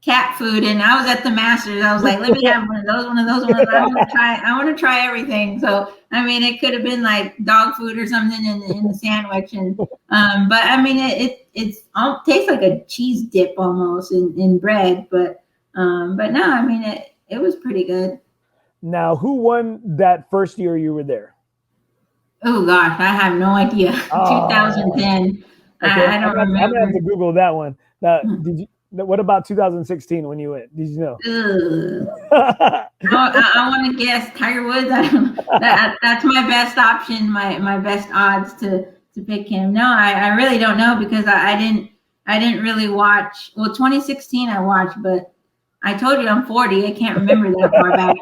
cat food, and I was at the Masters. I was like, let me have one of those. I want to try everything. So I mean, it could have been like dog food or something in the sandwich, and but I mean, it tastes like a cheese dip almost in bread, but no, I mean, it was pretty good. Now, who won that first year you were there? Oh gosh, I have no idea. 2010. Okay. I don't remember. I'm gonna have to Google that one. Now, what about 2016 when you went? Did you know? I want to guess Tiger Woods. That's my best option, my best odds to pick him. No, I really don't know because I didn't really watch. Well, 2016 I watched, but I told you I'm 40. I can't remember that far back.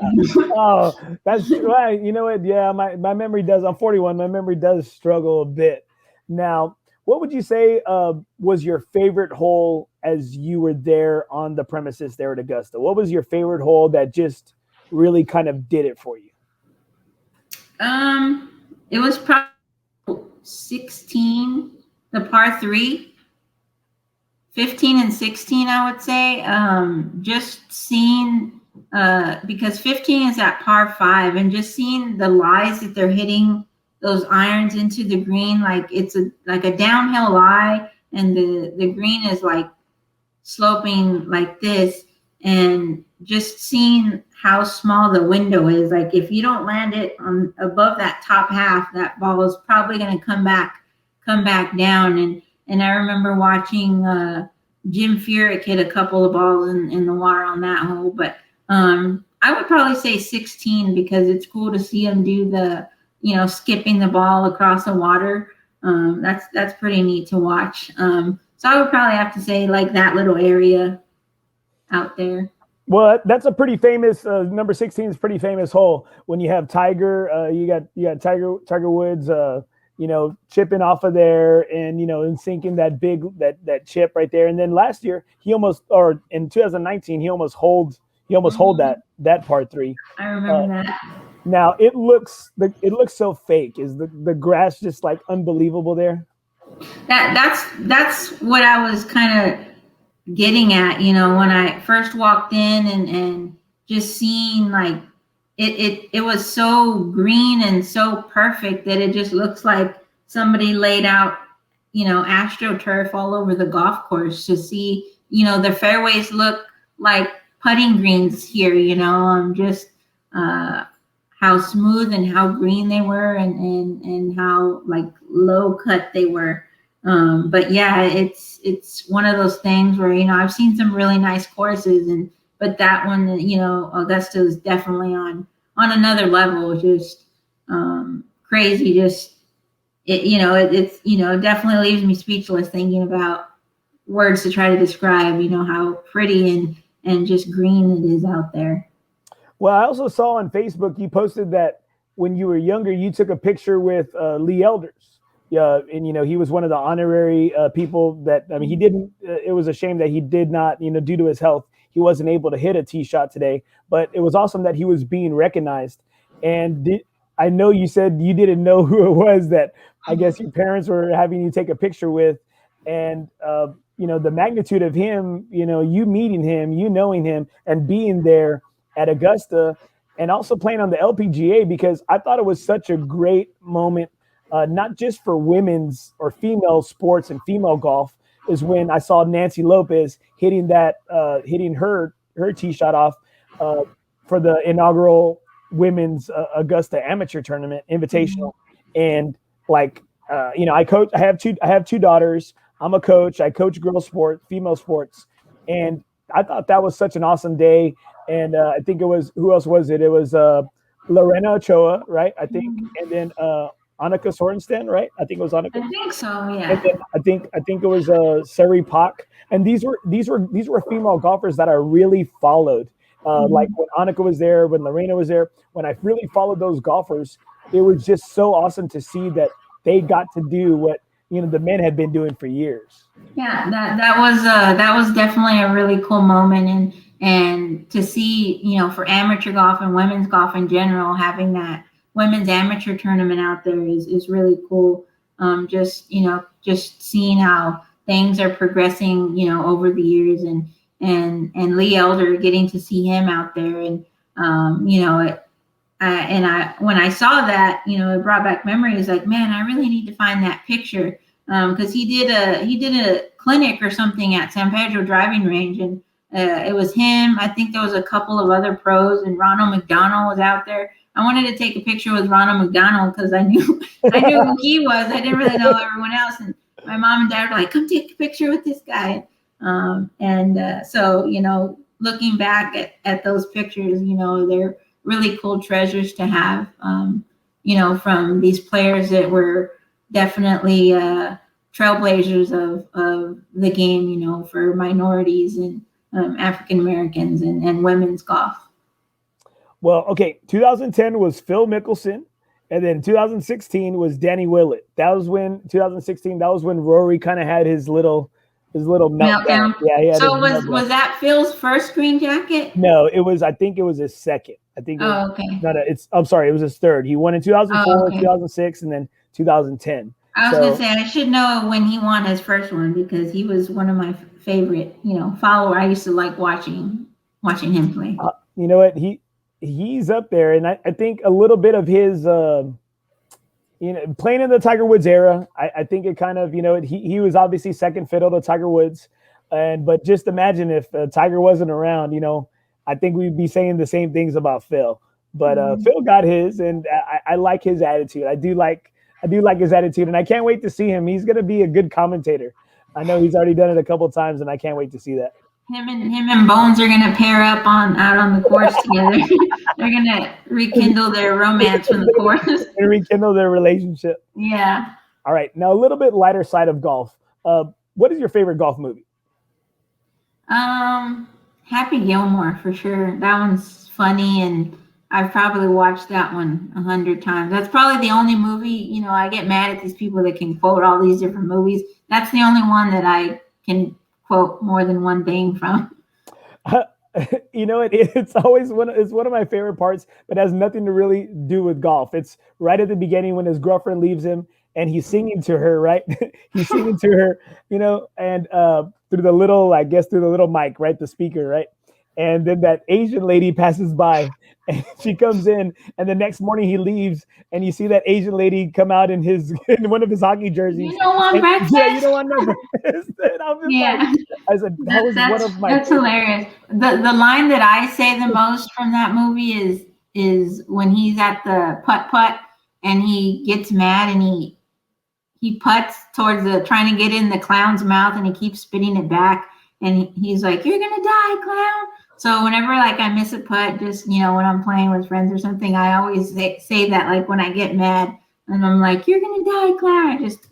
Oh, that's right. You know what? Yeah, my memory does. I'm 41. My memory does struggle a bit. Now, what would you say was your favorite hole as you were there on the premises there at Augusta? What was your favorite hole that just really kind of did it for you? It was probably 16, the par 3, 15 and 16, I would say. Just seeing, because 15 is at par 5, and just seeing the lies that they're hitting those irons into the green, like it's like a downhill lie, and the green is like sloping like this, and just seeing how small the window is. Like if you don't land it on above that top half, that ball is probably going to come back down. And I remember watching Jim Furyk hit a couple of balls in the water on that hole, but I would probably say 16 because it's cool to see him do the, skipping the ball across the water. That's pretty neat to watch. So I would probably have to say like that little area out there. Well, that's a pretty famous number 16 is pretty famous hole. When you have Tiger, you got Tiger Woods, chipping off of there and sinking that big that chip right there. And then last year in 2019 he almost hold that par 3. I remember that. Now it looks so fake. Is the grass just like unbelievable there? That's what I was kind of getting at, when I first walked in and just seeing like it was so green and so perfect that it just looks like somebody laid out, AstroTurf all over the golf course to see, the fairways look like putting greens here, just how smooth and how green they were and how like low cut they were. But yeah, it's one of those things where, I've seen some really nice courses but that one, Augusta is definitely on another level. Just crazy. Just it definitely leaves me speechless thinking about words to try to describe, how pretty and just green it is out there. Well, I also saw on Facebook you posted that when you were younger, you took a picture with Lee Elders. Yeah, and he was one of the honorary people that, he didn't. It was a shame that he did not, due to his health, he wasn't able to hit a tee shot today. But it was awesome that he was being recognized. And I know you said you didn't know who it was that I guess your parents were having you take a picture with, and the magnitude of him, you meeting him, knowing him, and being there at Augusta, and also playing on the LPGA, because I thought it was such a great moment. Not just for women's or female sports and female golf, is when I saw Nancy Lopez hitting her tee shot off for the inaugural women's Augusta Amateur Tournament Invitational, and like I coach. I have two daughters. I'm a coach. I coach girls sport, female sports, and I thought that was such an awesome day. And I think it was, who else was it? It was Lorena Ochoa, right? I think, and then Annika Sorensen, right? I think it was Annika. I think so, yeah. And then I think it was Sari Pak, and these were female golfers that I really followed. Like when Annika was there, when Lorena was there, when I really followed those golfers, it was just so awesome to see that they got to do what the men had been doing for years. Yeah, that was definitely a really cool moment, and to see for amateur golf and women's golf in general, having that women's amateur tournament out there is really cool. Just seeing how things are progressing over the years, and Lee Elder, getting to see him out there, and when I saw that, it brought back memories. Like, man, I really need to find that picture, because he did a clinic or something at San Pedro driving range, and it was him. I think there was a couple of other pros, and Ronald McDonald was out there. I wanted to take a picture with Ronald McDonald because I knew who he was. I didn't really know everyone else, and my mom and dad were like, "Come take a picture with this guy." So looking back at those pictures, they're really cool treasures to have, from these players that were definitely trailblazers of the game, for minorities and African Americans and women's golf. Well, okay, 2010 was Phil Mickelson, and then 2016 was Danny Willett. That was when 2016. That was when Rory kind of had his little meltdown. Yeah. So was that Phil's first green jacket? No, it was. I think it was his second. I think. Okay. No, I'm sorry. It was his third. He won in 2004, 2006, and then 2010. I was gonna say, I should know when he won his first one, because he was one of my favorite, follower. I used to like watching him play. You know what? He's up there, and I think a little bit of his playing in the Tiger Woods era, I think it kind of, he was obviously second fiddle to Tiger Woods, but just imagine if Tiger wasn't around, I think we'd be saying the same things about Phil. But Phil got his, and I like his attitude. I do like his attitude, and I can't wait to see him. He's going to be a good commentator. I know he's already done it a couple of times, and I can't wait to see that. Him and Bones are going to pair up out on the course together. They're going to rekindle their romance from the course. And rekindle their relationship. Yeah. All right. Now, a little bit lighter side of golf. What is your favorite golf movie? Happy Gilmore, for sure. That one's funny, and I've probably watched that one 100 times. That's probably the only movie, I get mad at these people that can quote all these different movies. That's the only one that I can quote more than one thing from. It's always one of my favorite parts, but has nothing to really do with golf. It's right at the beginning when his girlfriend leaves him and he's singing to her, right? He's singing to her, and through the little mic, right? The speaker, right? And then that Asian lady passes by and she comes in, and the next morning he leaves, and you see that Asian lady come out in one of his hockey jerseys. You don't want breakfast? Yeah, you don't want no breakfast. I said, that was one of my. That's hilarious. The line that I say the most from that movie is when he's at the putt and he gets mad and he putts towards trying to get in the clown's mouth, and he keeps spitting it back, and he's like, "You're gonna die, clown." So whenever I miss a putt, just when I'm playing with friends or something, I always say that, when I get mad and I'm like, "You're gonna die, clown." I just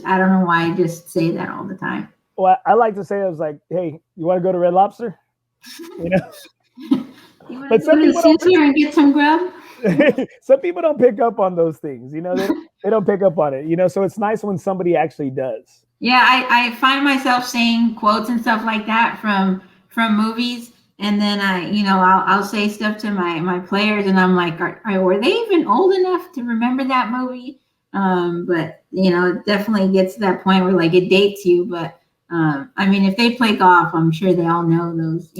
I don't know why, I just say that all the time. Well, I like to say, I was like, "Hey, you want to go to Red Lobster?" You want to go to Caesar and get some grub? Some people don't pick up on those things. They don't pick up on it. So it's nice when somebody actually does. Yeah, I find myself saying quotes and stuff like that from movies. And then I'll say stuff to my players, and I'm like, were they even old enough to remember that movie? But it definitely gets to that point where it dates you. But if they play golf, I'm sure they all know those,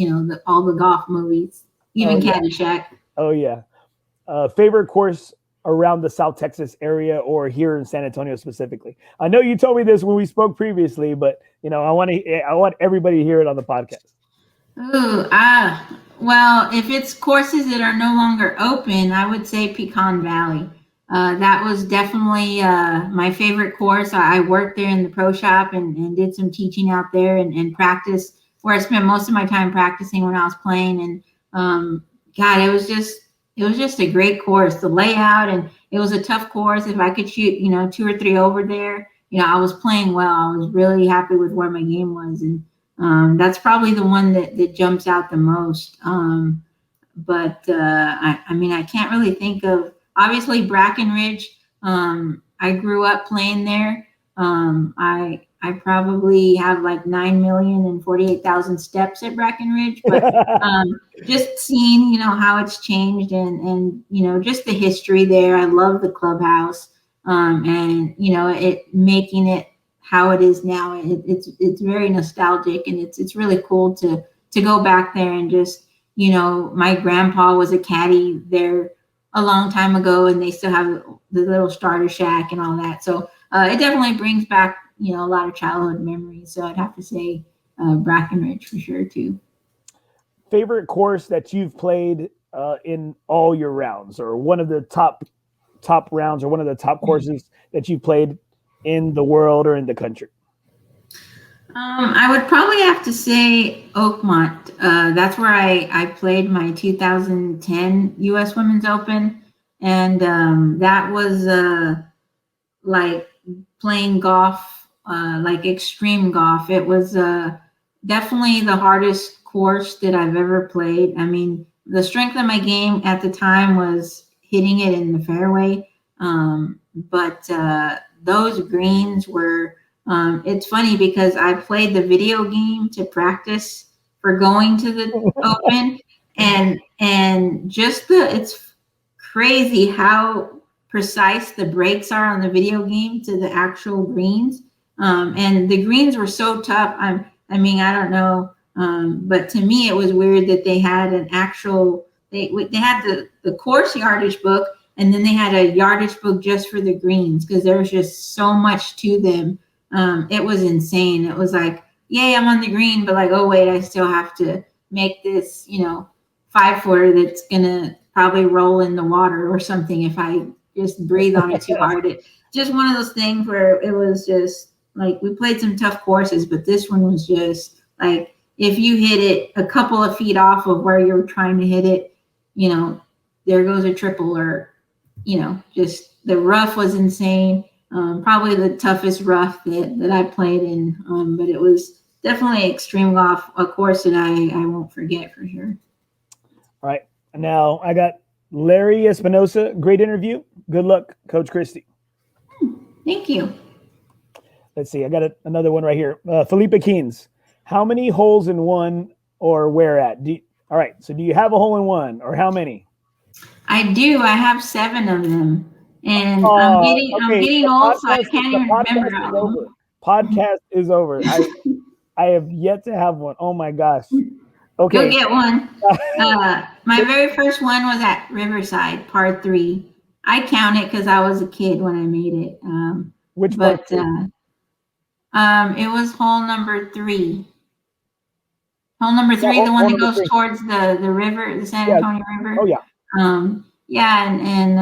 all the golf movies, even Caddyshack. Oh yeah. Favorite course around the South Texas area, or here in San Antonio specifically? I know you told me this when we spoke previously, but I want everybody to hear it on the podcast. Ooh, Well, if it's courses that are no longer open, I would say Pecan Valley. That was definitely my favorite course. I worked there in the pro shop and did some teaching out there and practice, where I spent most of my time practicing when I was playing. And God, it was just a great course. The layout, and it was a tough course. If I could shoot, 2 or 3 over there, I was playing well. I was really happy with where my game was, and that's probably the one that jumps out the most. But I mean, I can't really think of, obviously, Brackenridge. I grew up playing there. I probably have like 9,048,000 steps at Brackenridge, but just seeing, how it's changed and just the history there. I love the clubhouse, and it making it how it is now. It's very nostalgic, and it's really cool to go back there and just, my grandpa was a caddy there a long time ago, and they still have the little starter shack and all that. So it definitely brings back, a lot of childhood memories. So I'd have to say Brackenridge for sure too. Favorite course that you've played in all your rounds, or one of the top rounds, or one of the top courses that you played in the world or in the country? I would probably have to say Oakmont. That's where I played my 2010 U.S. Women's Open, and that was like playing golf, like extreme golf. It was definitely the hardest course that I've ever played. I mean, the strength of my game at the time was hitting it in the fairway, but those greens were. It's funny because I played the video game to practice for going to the Open, and just it's crazy how precise the breaks are on the video game to the actual greens. And the greens were so tough. I mean, I don't know, but to me it was weird that they had an actual. They had the course yardage book, and then they had a yardage book just for the greens, because there was just so much to them. It was insane. It was like, yay, I'm on the green, but like, oh wait, I still have to make this, 5-footer that's gonna probably roll in the water or something if I just breathe on it too hard. It just one of those things where it was just like, we played some tough courses, but this one was just like, if you hit it a couple of feet off of where you're trying to hit it, there goes a triple, or just the rough was insane. Probably the toughest rough that I played in, but it was definitely extreme golf, a course that I won't forget for sure. All right. Now I got Larry Espinosa. Great interview. Good luck, Coach Christi. Thank you. Let's see. I got another one right here. Felipe Keynes. How many holes in one, or where at? All right. So do you have a hole in one, or how many? I do. I have 7 of them. And I'm getting old, so I can't even remember all of them. Podcast is over. I have yet to have one. Oh my gosh. Okay. You'll get one. My very first one was at Riverside, par 3. I count it because I was a kid when I made it. Which part? It was hole number 3. Hole number 3, the one that goes towards the river, the San Antonio River. Oh yeah. Yeah, and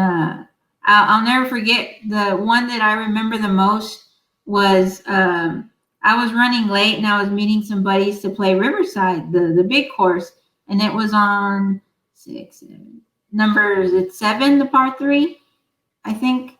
I'll never forget, the one that I remember the most was I was running late and I was meeting some buddies to play Riverside, the big course, and it was on 7, it's 7, the par 3, I think.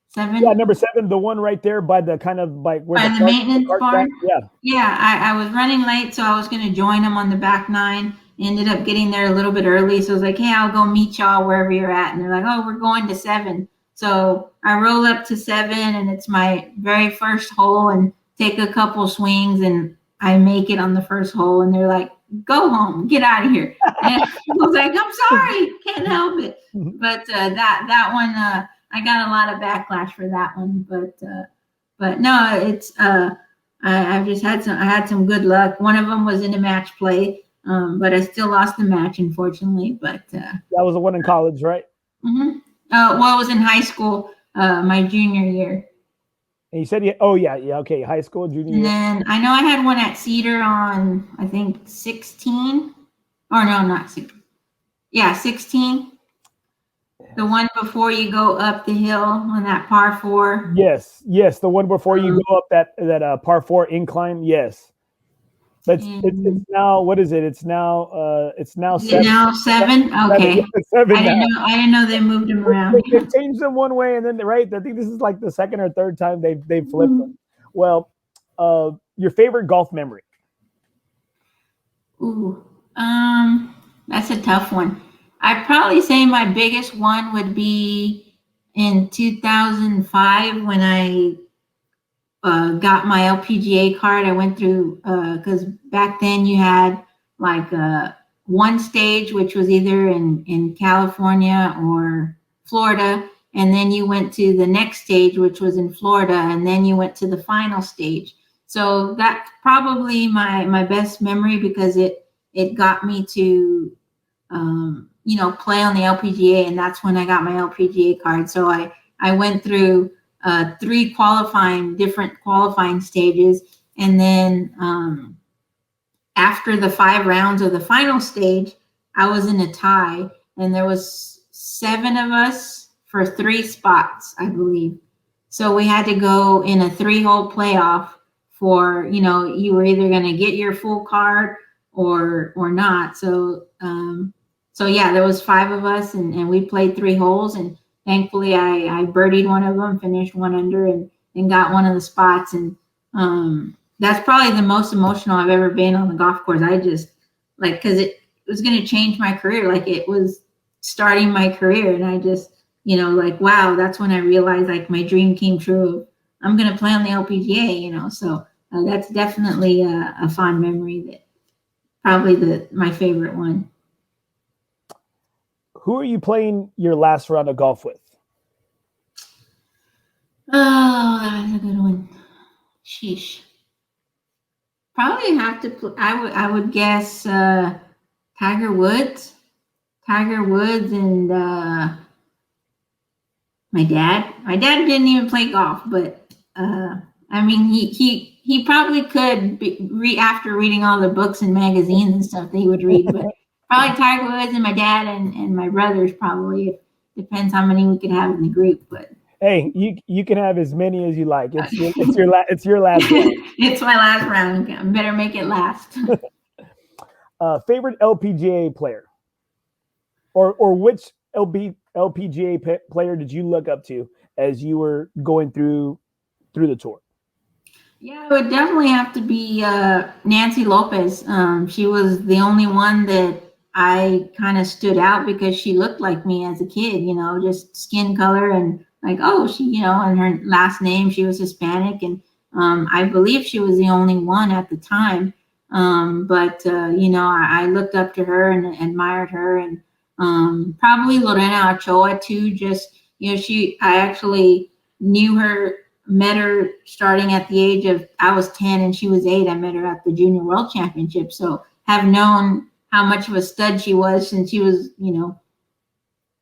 7. Yeah, number 7, the one right there by the kind of by where the maintenance barn. Yeah. Yeah, I was running late, so I was going to join them on the back 9. Ended up getting there a little bit early, so I was like, hey, I'll go meet y'all wherever you're at. And they're like, oh, we're going to 7. So I roll up to 7, and it's my very first hole, and take a couple swings, and I make it on the first hole, and they're like, go home, get out of here. And I was like, I'm sorry, can't help it. But that one, I got a lot of backlash for that one. But no, it's I've just had some good luck. One of them was in a match play. But I still lost the match, unfortunately. But that was the one in college, right? Mm-hmm. Well, it was in high school, my junior year. And you said, okay, high school, junior year. And then I know I had one at Cedar on, I think, 16, Or no, not 16. Yeah, 16. The one before you go up the hill on that par 4. Yes, the one before you go up that par 4 incline. Yes, but it's now, what is it? It's now 7. Now 7. Okay, It's 7 I didn't know they moved them around. They changed them one way, and then right. I think this is like the second or third time they've flipped them. Well, your favorite golf memory? Ooh, that's a tough one. I'd probably say my biggest one would be in 2005 when I got my LPGA card. I went through, because back then you had like one stage, which was either in California or Florida, and then you went to the next stage, which was in Florida, and then you went to the final stage. So that's probably my best memory, because it got me to play on the LPGA, and that's when I got my LPGA card. So I went through 3 different qualifying stages, and then after the 5 rounds of the final stage, I was in a tie, and there was 7 of us for 3 spots, I believe. So we had to go in a 3-hole playoff for, you were either going to get your full card or not. So yeah, there was 5 of us, and we played 3 holes, and thankfully I birdied one of them, finished 1 under, and got one of the spots. And that's probably the most emotional I've ever been on the golf course. I just because it was going to change my career. Like, it was starting my career, and I just, wow, that's when I realized like my dream came true. I'm going to play on the LPGA, so that's definitely a fond memory, that probably my favorite one. Who are you playing your last round of golf with? Oh, that's a good one. Sheesh. Probably have to. I would guess Tiger Woods. Tiger Woods and my dad. My dad didn't even play golf, but I mean, he probably could after reading all the books and magazines and stuff that he would read, but. Probably Tiger Woods and my dad and my brothers, probably. It depends how many we could have in the group, but hey, you can have as many as you like. It's your last round. It's my last round. I better make it last. Favorite LPGA player, or which LPGA player did you look up to as you were going through the tour? Yeah, it would definitely have to be Nancy Lopez. She was the only one that I kind of stood out, because she looked like me as a kid, just skin color, and like, oh, she, and her last name, she was Hispanic, and I believe she was the only one at the time. But I looked up to her and admired her, and probably Lorena Ochoa too. Just, I actually met her starting at the age of, I was 10 and she was 8. I met her at the Junior World Championship. So have known how much of a stud she was since she was,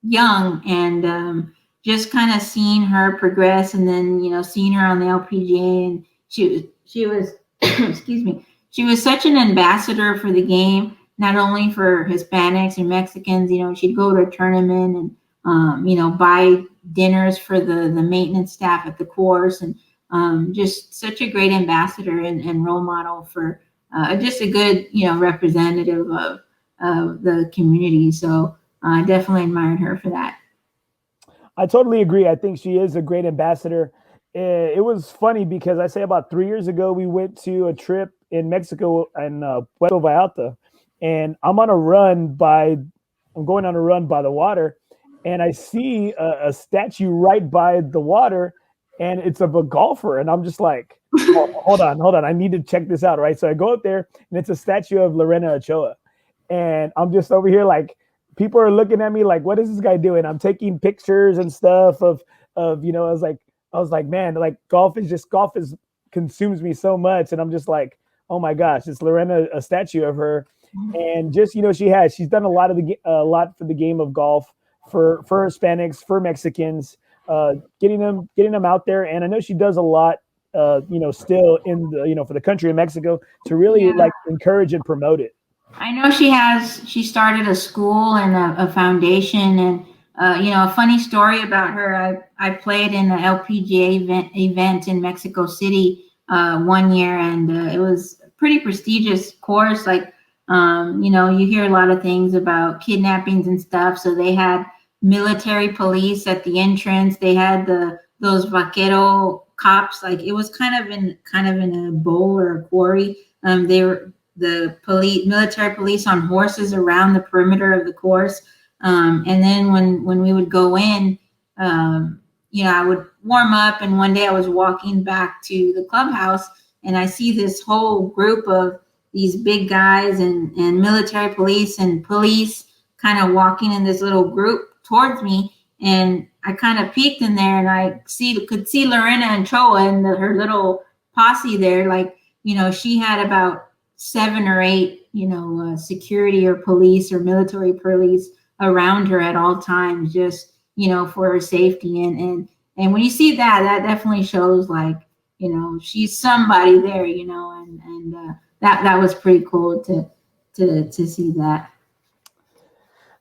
young, and just kind of seeing her progress, and then, seeing her on the LPGA, and she was, excuse me, she was such an ambassador for the game, not only for Hispanics and Mexicans. She'd go to a tournament and, buy dinners for the maintenance staff at the course, and just such a great ambassador and role model for just a good, representative of the community. So I definitely admired her for that. I totally agree. I think she is a great ambassador. It was funny because I say about 3 years ago, we went to a trip in Mexico and Puerto Vallarta, and I'm going on a run by the water, and I see a statue right by the water, and it's of a golfer. And I'm just like, oh, hold on. I need to check this out, right? So I go up there, and it's a statue of Lorena Ochoa. And I'm just over here like, people are looking at me like, what is this guy doing? I'm taking pictures and stuff of I was like, man, like golf consumes me so much. And I'm just like, oh my gosh, it's Lorena, a statue of her. And just, she's done a lot for the game of golf for Hispanics, for Mexicans, getting them out there. And I know she does a lot, still in the, for the country of Mexico to really like encourage and promote it. I know she started a school and a foundation, and a funny story about her. I played in an Lpga event in Mexico City one year, and it was a pretty prestigious course. Like, you hear a lot of things about kidnappings and stuff. So they had military police at the entrance. They had those vaquero cops. Like, it was kind of in a bowl or a quarry. They were the military police on horses around the perimeter of the course. And then when we would go in, I would warm up. And one day I was walking back to the clubhouse, and I see this whole group of these big guys and military police and police kind of walking in this little group towards me. And I kind of peeked in there, and I could see Lorena and Choa and her little posse there. Like, she had about 7 or 8, security or police or military police around her at all times, just, for her safety. And when you see that, that definitely shows, like, she's somebody there, and that was pretty cool to see that.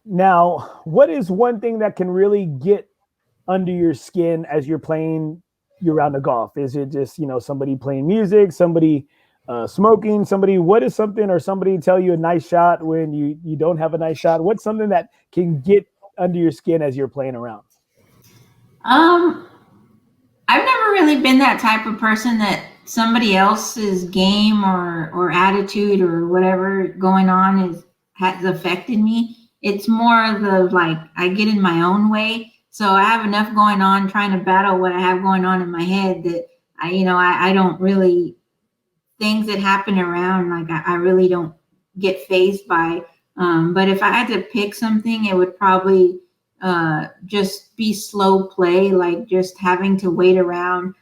Now, what is one thing that can really get under your skin as you're playing your round of golf? Is it just, somebody playing music, somebody smoking, what is something, or somebody tell you a nice shot when you don't have a nice shot? What's something that can get under your skin as you're playing around? I've never really been that type of person that somebody else's game or attitude or whatever going on has affected me. It's more of the, like, I get in my own way. So I have enough going on trying to battle what I have going on in my head that I don't really, things that happen around, like, I really don't get fazed by. But if I had to pick something, it would probably just be slow play, like just having to wait around,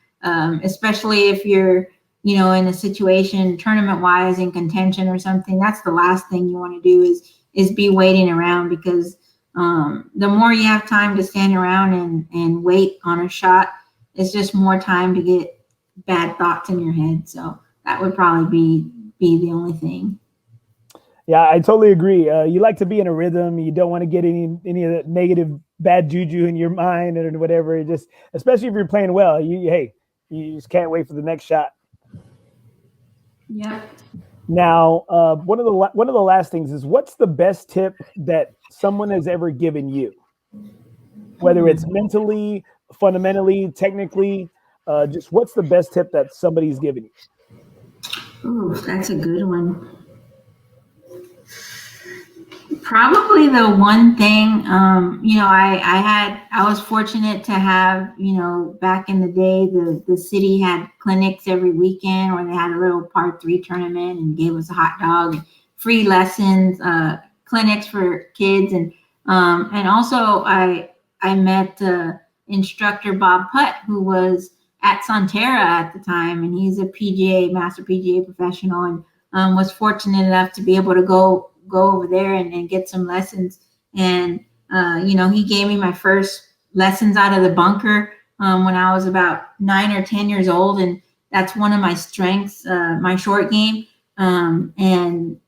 especially if you're, in a situation tournament wise in contention or something. That's the last thing you want to do is be waiting around, because the more you have time to stand around and wait on a shot, it's just more time to get bad thoughts in your head. So that would probably be the only thing. Yeah, I totally agree. You like to be in a rhythm. You don't want to get any of the negative, bad juju in your mind or whatever. Just, especially if you're playing well, you just can't wait for the next shot. Yeah. Now, one of the last things is, what's the best tip that someone has ever given you? Whether it's mentally, fundamentally, technically, just what's the best tip that somebody's given you? Ooh, that's a good one. Probably the one thing, I was fortunate to have, back in the day, the city had clinics every weekend where they had a little par 3 tournament and gave us a hot dog, free lessons, clinics for kids. And also I met instructor Bob Putt, who was at Sonterra at the time, and he's a master PGA professional, and was fortunate enough to be able to go over there and get some lessons. And he gave me my first lessons out of the bunker when I was about 9 or 10 years old, and that's one of my strengths, my short game. And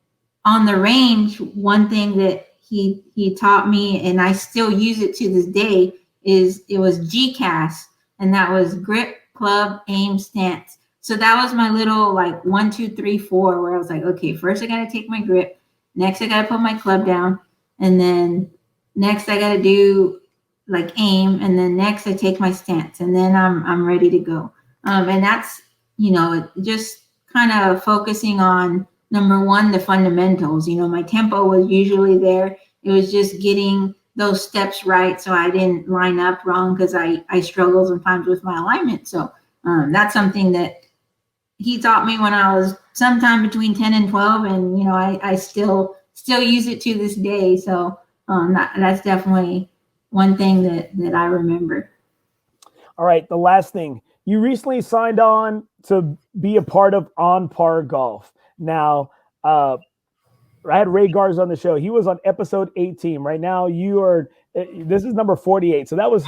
on the range, one thing that he taught me, and I still use it to this day, it was GCAS, and that was grip, club, aim, stance. So that was my little, like, 1, 2, 3, 4, where I was like, okay, first I got to take my grip. Next, I got to put my club down. And then next I got to do, like, aim. And then next I take my stance, and then I'm ready to go. And that's, just kind of focusing on, number one, the fundamentals. My tempo was usually there. It was just getting those steps right, so I didn't line up wrong, because I struggle sometimes with my alignment. So that's something that he taught me when I was sometime between 10 and 12, and I still use it to this day. So that's definitely one thing that I remember. All right, the last thing, you recently signed on to be a part of On Par Golf. Now, I had Ray Garza on the show. He was on episode 18. Right now, this is number 48. So that was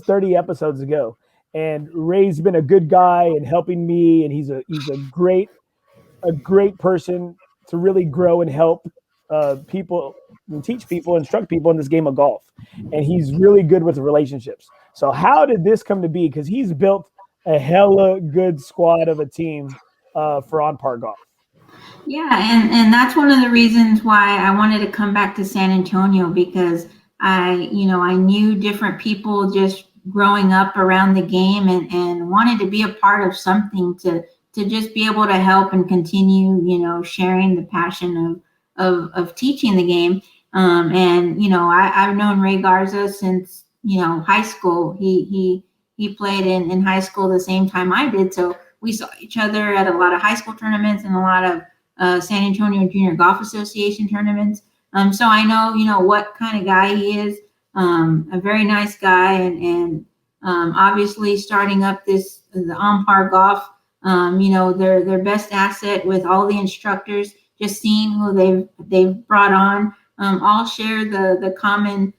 30 episodes ago. And Ray's been a good guy and helping me, and he's a great person to really grow and help people and teach people, instruct people in this game of golf. And he's really good with relationships. So how did this come to be? Because he's built a hella good squad of a team for On Par Golf. Yeah, and that's one of the reasons why I wanted to come back to San Antonio, because I knew different people just growing up around the game and wanted to be a part of something to just be able to help and continue, sharing the passion of teaching the game. I've known Ray Garza since, high school. He played in high school the same time I did. So we saw each other at a lot of high school tournaments and a lot of San Antonio Junior Golf Association tournaments. So I know, what kind of guy he is. A very nice guy, and obviously starting up the On Par Golf, their best asset with all the instructors, just seeing who they've brought on, all share the common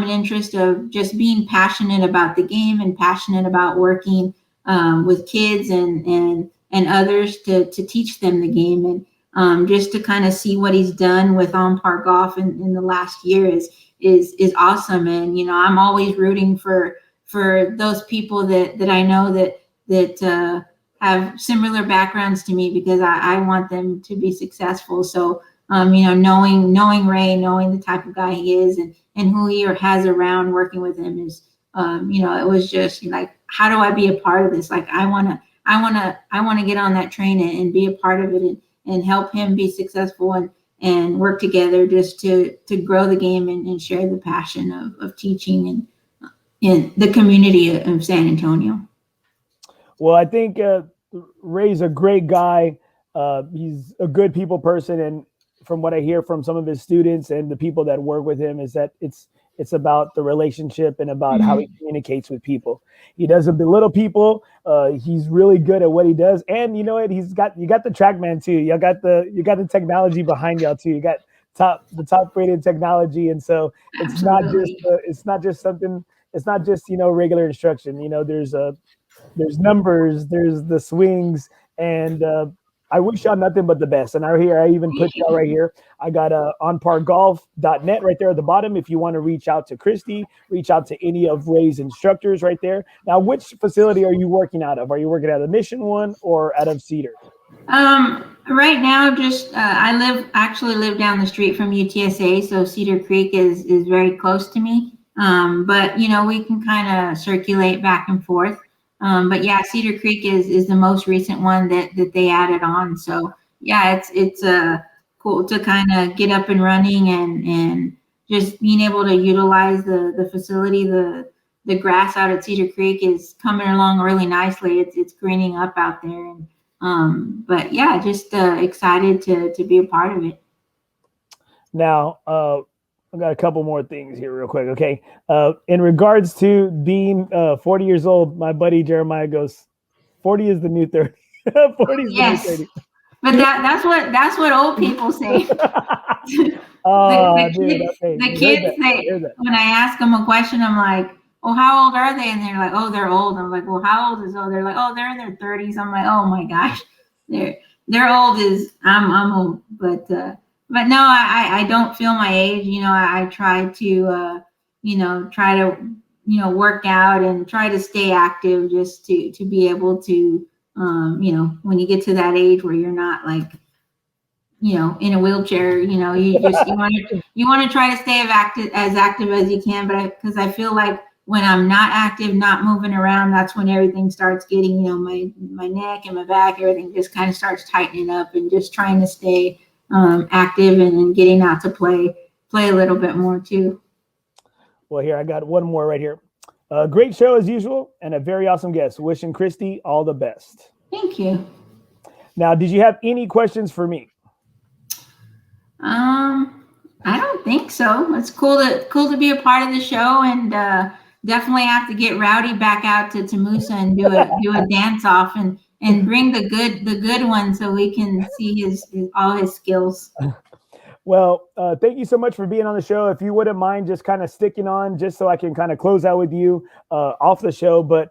interest of just being passionate about the game and passionate about working with kids and others to teach them the game. And just to kind of see what he's done with On Par Golf in the last year is awesome. And I'm always rooting for those people that I know that have similar backgrounds to me, because I want them to be successful. So knowing Ray, knowing the type of guy he is and who he has around working with him is it was just like, how do I be a part of this? Like I want to get on that train and be a part of it and help him be successful and work together just to grow the game and share the passion of teaching and in the community of San Antonio. Well, I think Ray's a great guy. He's a good people person. And from what I hear from some of his students and the people that work with him is that it's about the relationship and about how he communicates with people. He doesn't belittle people. He's really good at what he does. And you know what? You got the TrackMan too. You got the technology behind y'all too. You got the top rated technology. And so it's not just regular instruction. There's numbers, there's the swings, and I wish y'all nothing but the best. And I even put y'all right here. I got onpargolf.net right there at the bottom. If you want to reach out to Christi, reach out to any of Ray's instructors right there. Now, which facility are you working out of? Are you working out of the Mission one or out of Cedar? Right now, just I actually live down the street from UTSA, so Cedar Creek is very close to me. But we can kind of circulate back and forth. But yeah, Cedar Creek is the most recent one that they added on. So yeah, it's cool to kind of get up and running and just being able to utilize the facility. The grass out at Cedar Creek is coming along really nicely. It's greening up out there. And but yeah, just excited to be a part of it. Now, I've got a couple more things here real quick. Okay. In regards to being 40 years old, my buddy Jeremiah goes, 40 is the new 30. 40 is yes. the new 30. But that's what old people say. The kids when I ask them a question, I'm like, well, how old are they? And they're like, oh, they're old. I'm like, well, how old is old? They're like, oh, they're in their 30s. I'm like, oh my gosh, they're old as I'm old. But no, I don't feel my age. I try to work out and try to stay active just to be able to, when you get to that age where you're not like, in a wheelchair, you want to try to stay as active as you can. But because I feel like when I'm not active, not moving around, that's when everything starts getting, my neck and my back, everything just kind of starts tightening up, and just trying to stay active and getting out to play a little bit more too. Well, here I got one more right here. Great show as usual, and a very awesome guest. Wishing Christi all the best. Thank you. Now, did you have any questions for me? I don't think so. It's cool to be a part of the show, and definitely have to get Rowdy back out to Tamusa and do a dance off and bring the good one so we can see all his skills. Well, thank you so much for being on the show. If you wouldn't mind just kind of sticking on, just so I can kind of close out with you off the show. But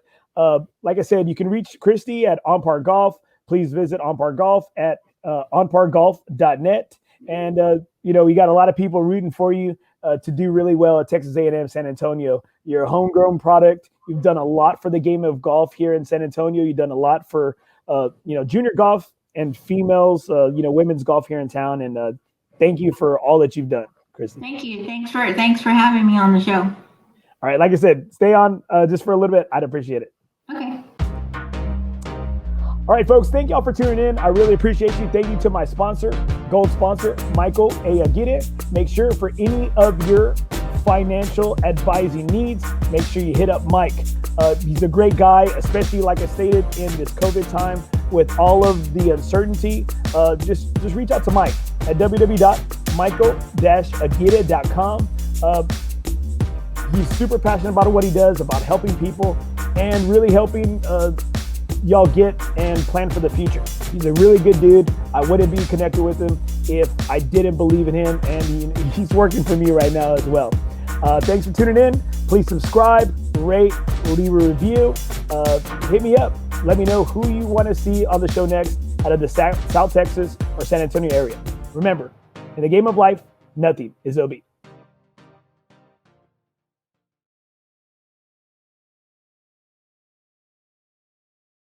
like I said, you can reach Christi at On Par Golf. Please visit On Par Golf at onpargolf.net. And, we got a lot of people rooting for you to do really well at Texas A&M San Antonio. You're a homegrown product. You've done a lot for the game of golf here in San Antonio. You've done a lot for, junior golf and females, women's golf here in town. And thank you for all that you've done, Christi. Thank you. Thanks for having me on the show. All right. Like I said, stay on just for a little bit. I'd appreciate it. Okay. All right, folks, thank y'all for tuning in. I really appreciate you. Thank you to my sponsor, gold sponsor, Michael Aguirre. Make sure for any of your financial advising needs, make sure you hit up Mike. He's a great guy, especially like I stated in this COVID time with all of the uncertainty. Just reach out to Mike at www.michael-aguirre.com. He's super passionate about what he does, about helping people and really helping y'all get and plan for the future. He's a really good dude. I wouldn't be connected with him if I didn't believe in him, and he's working for me right now as well. Thanks for tuning in. Please subscribe, rate, leave a review. Hit me up. Let me know who you want to see on the show next out of the South Texas or San Antonio area. Remember, in the game of life, nothing is OB.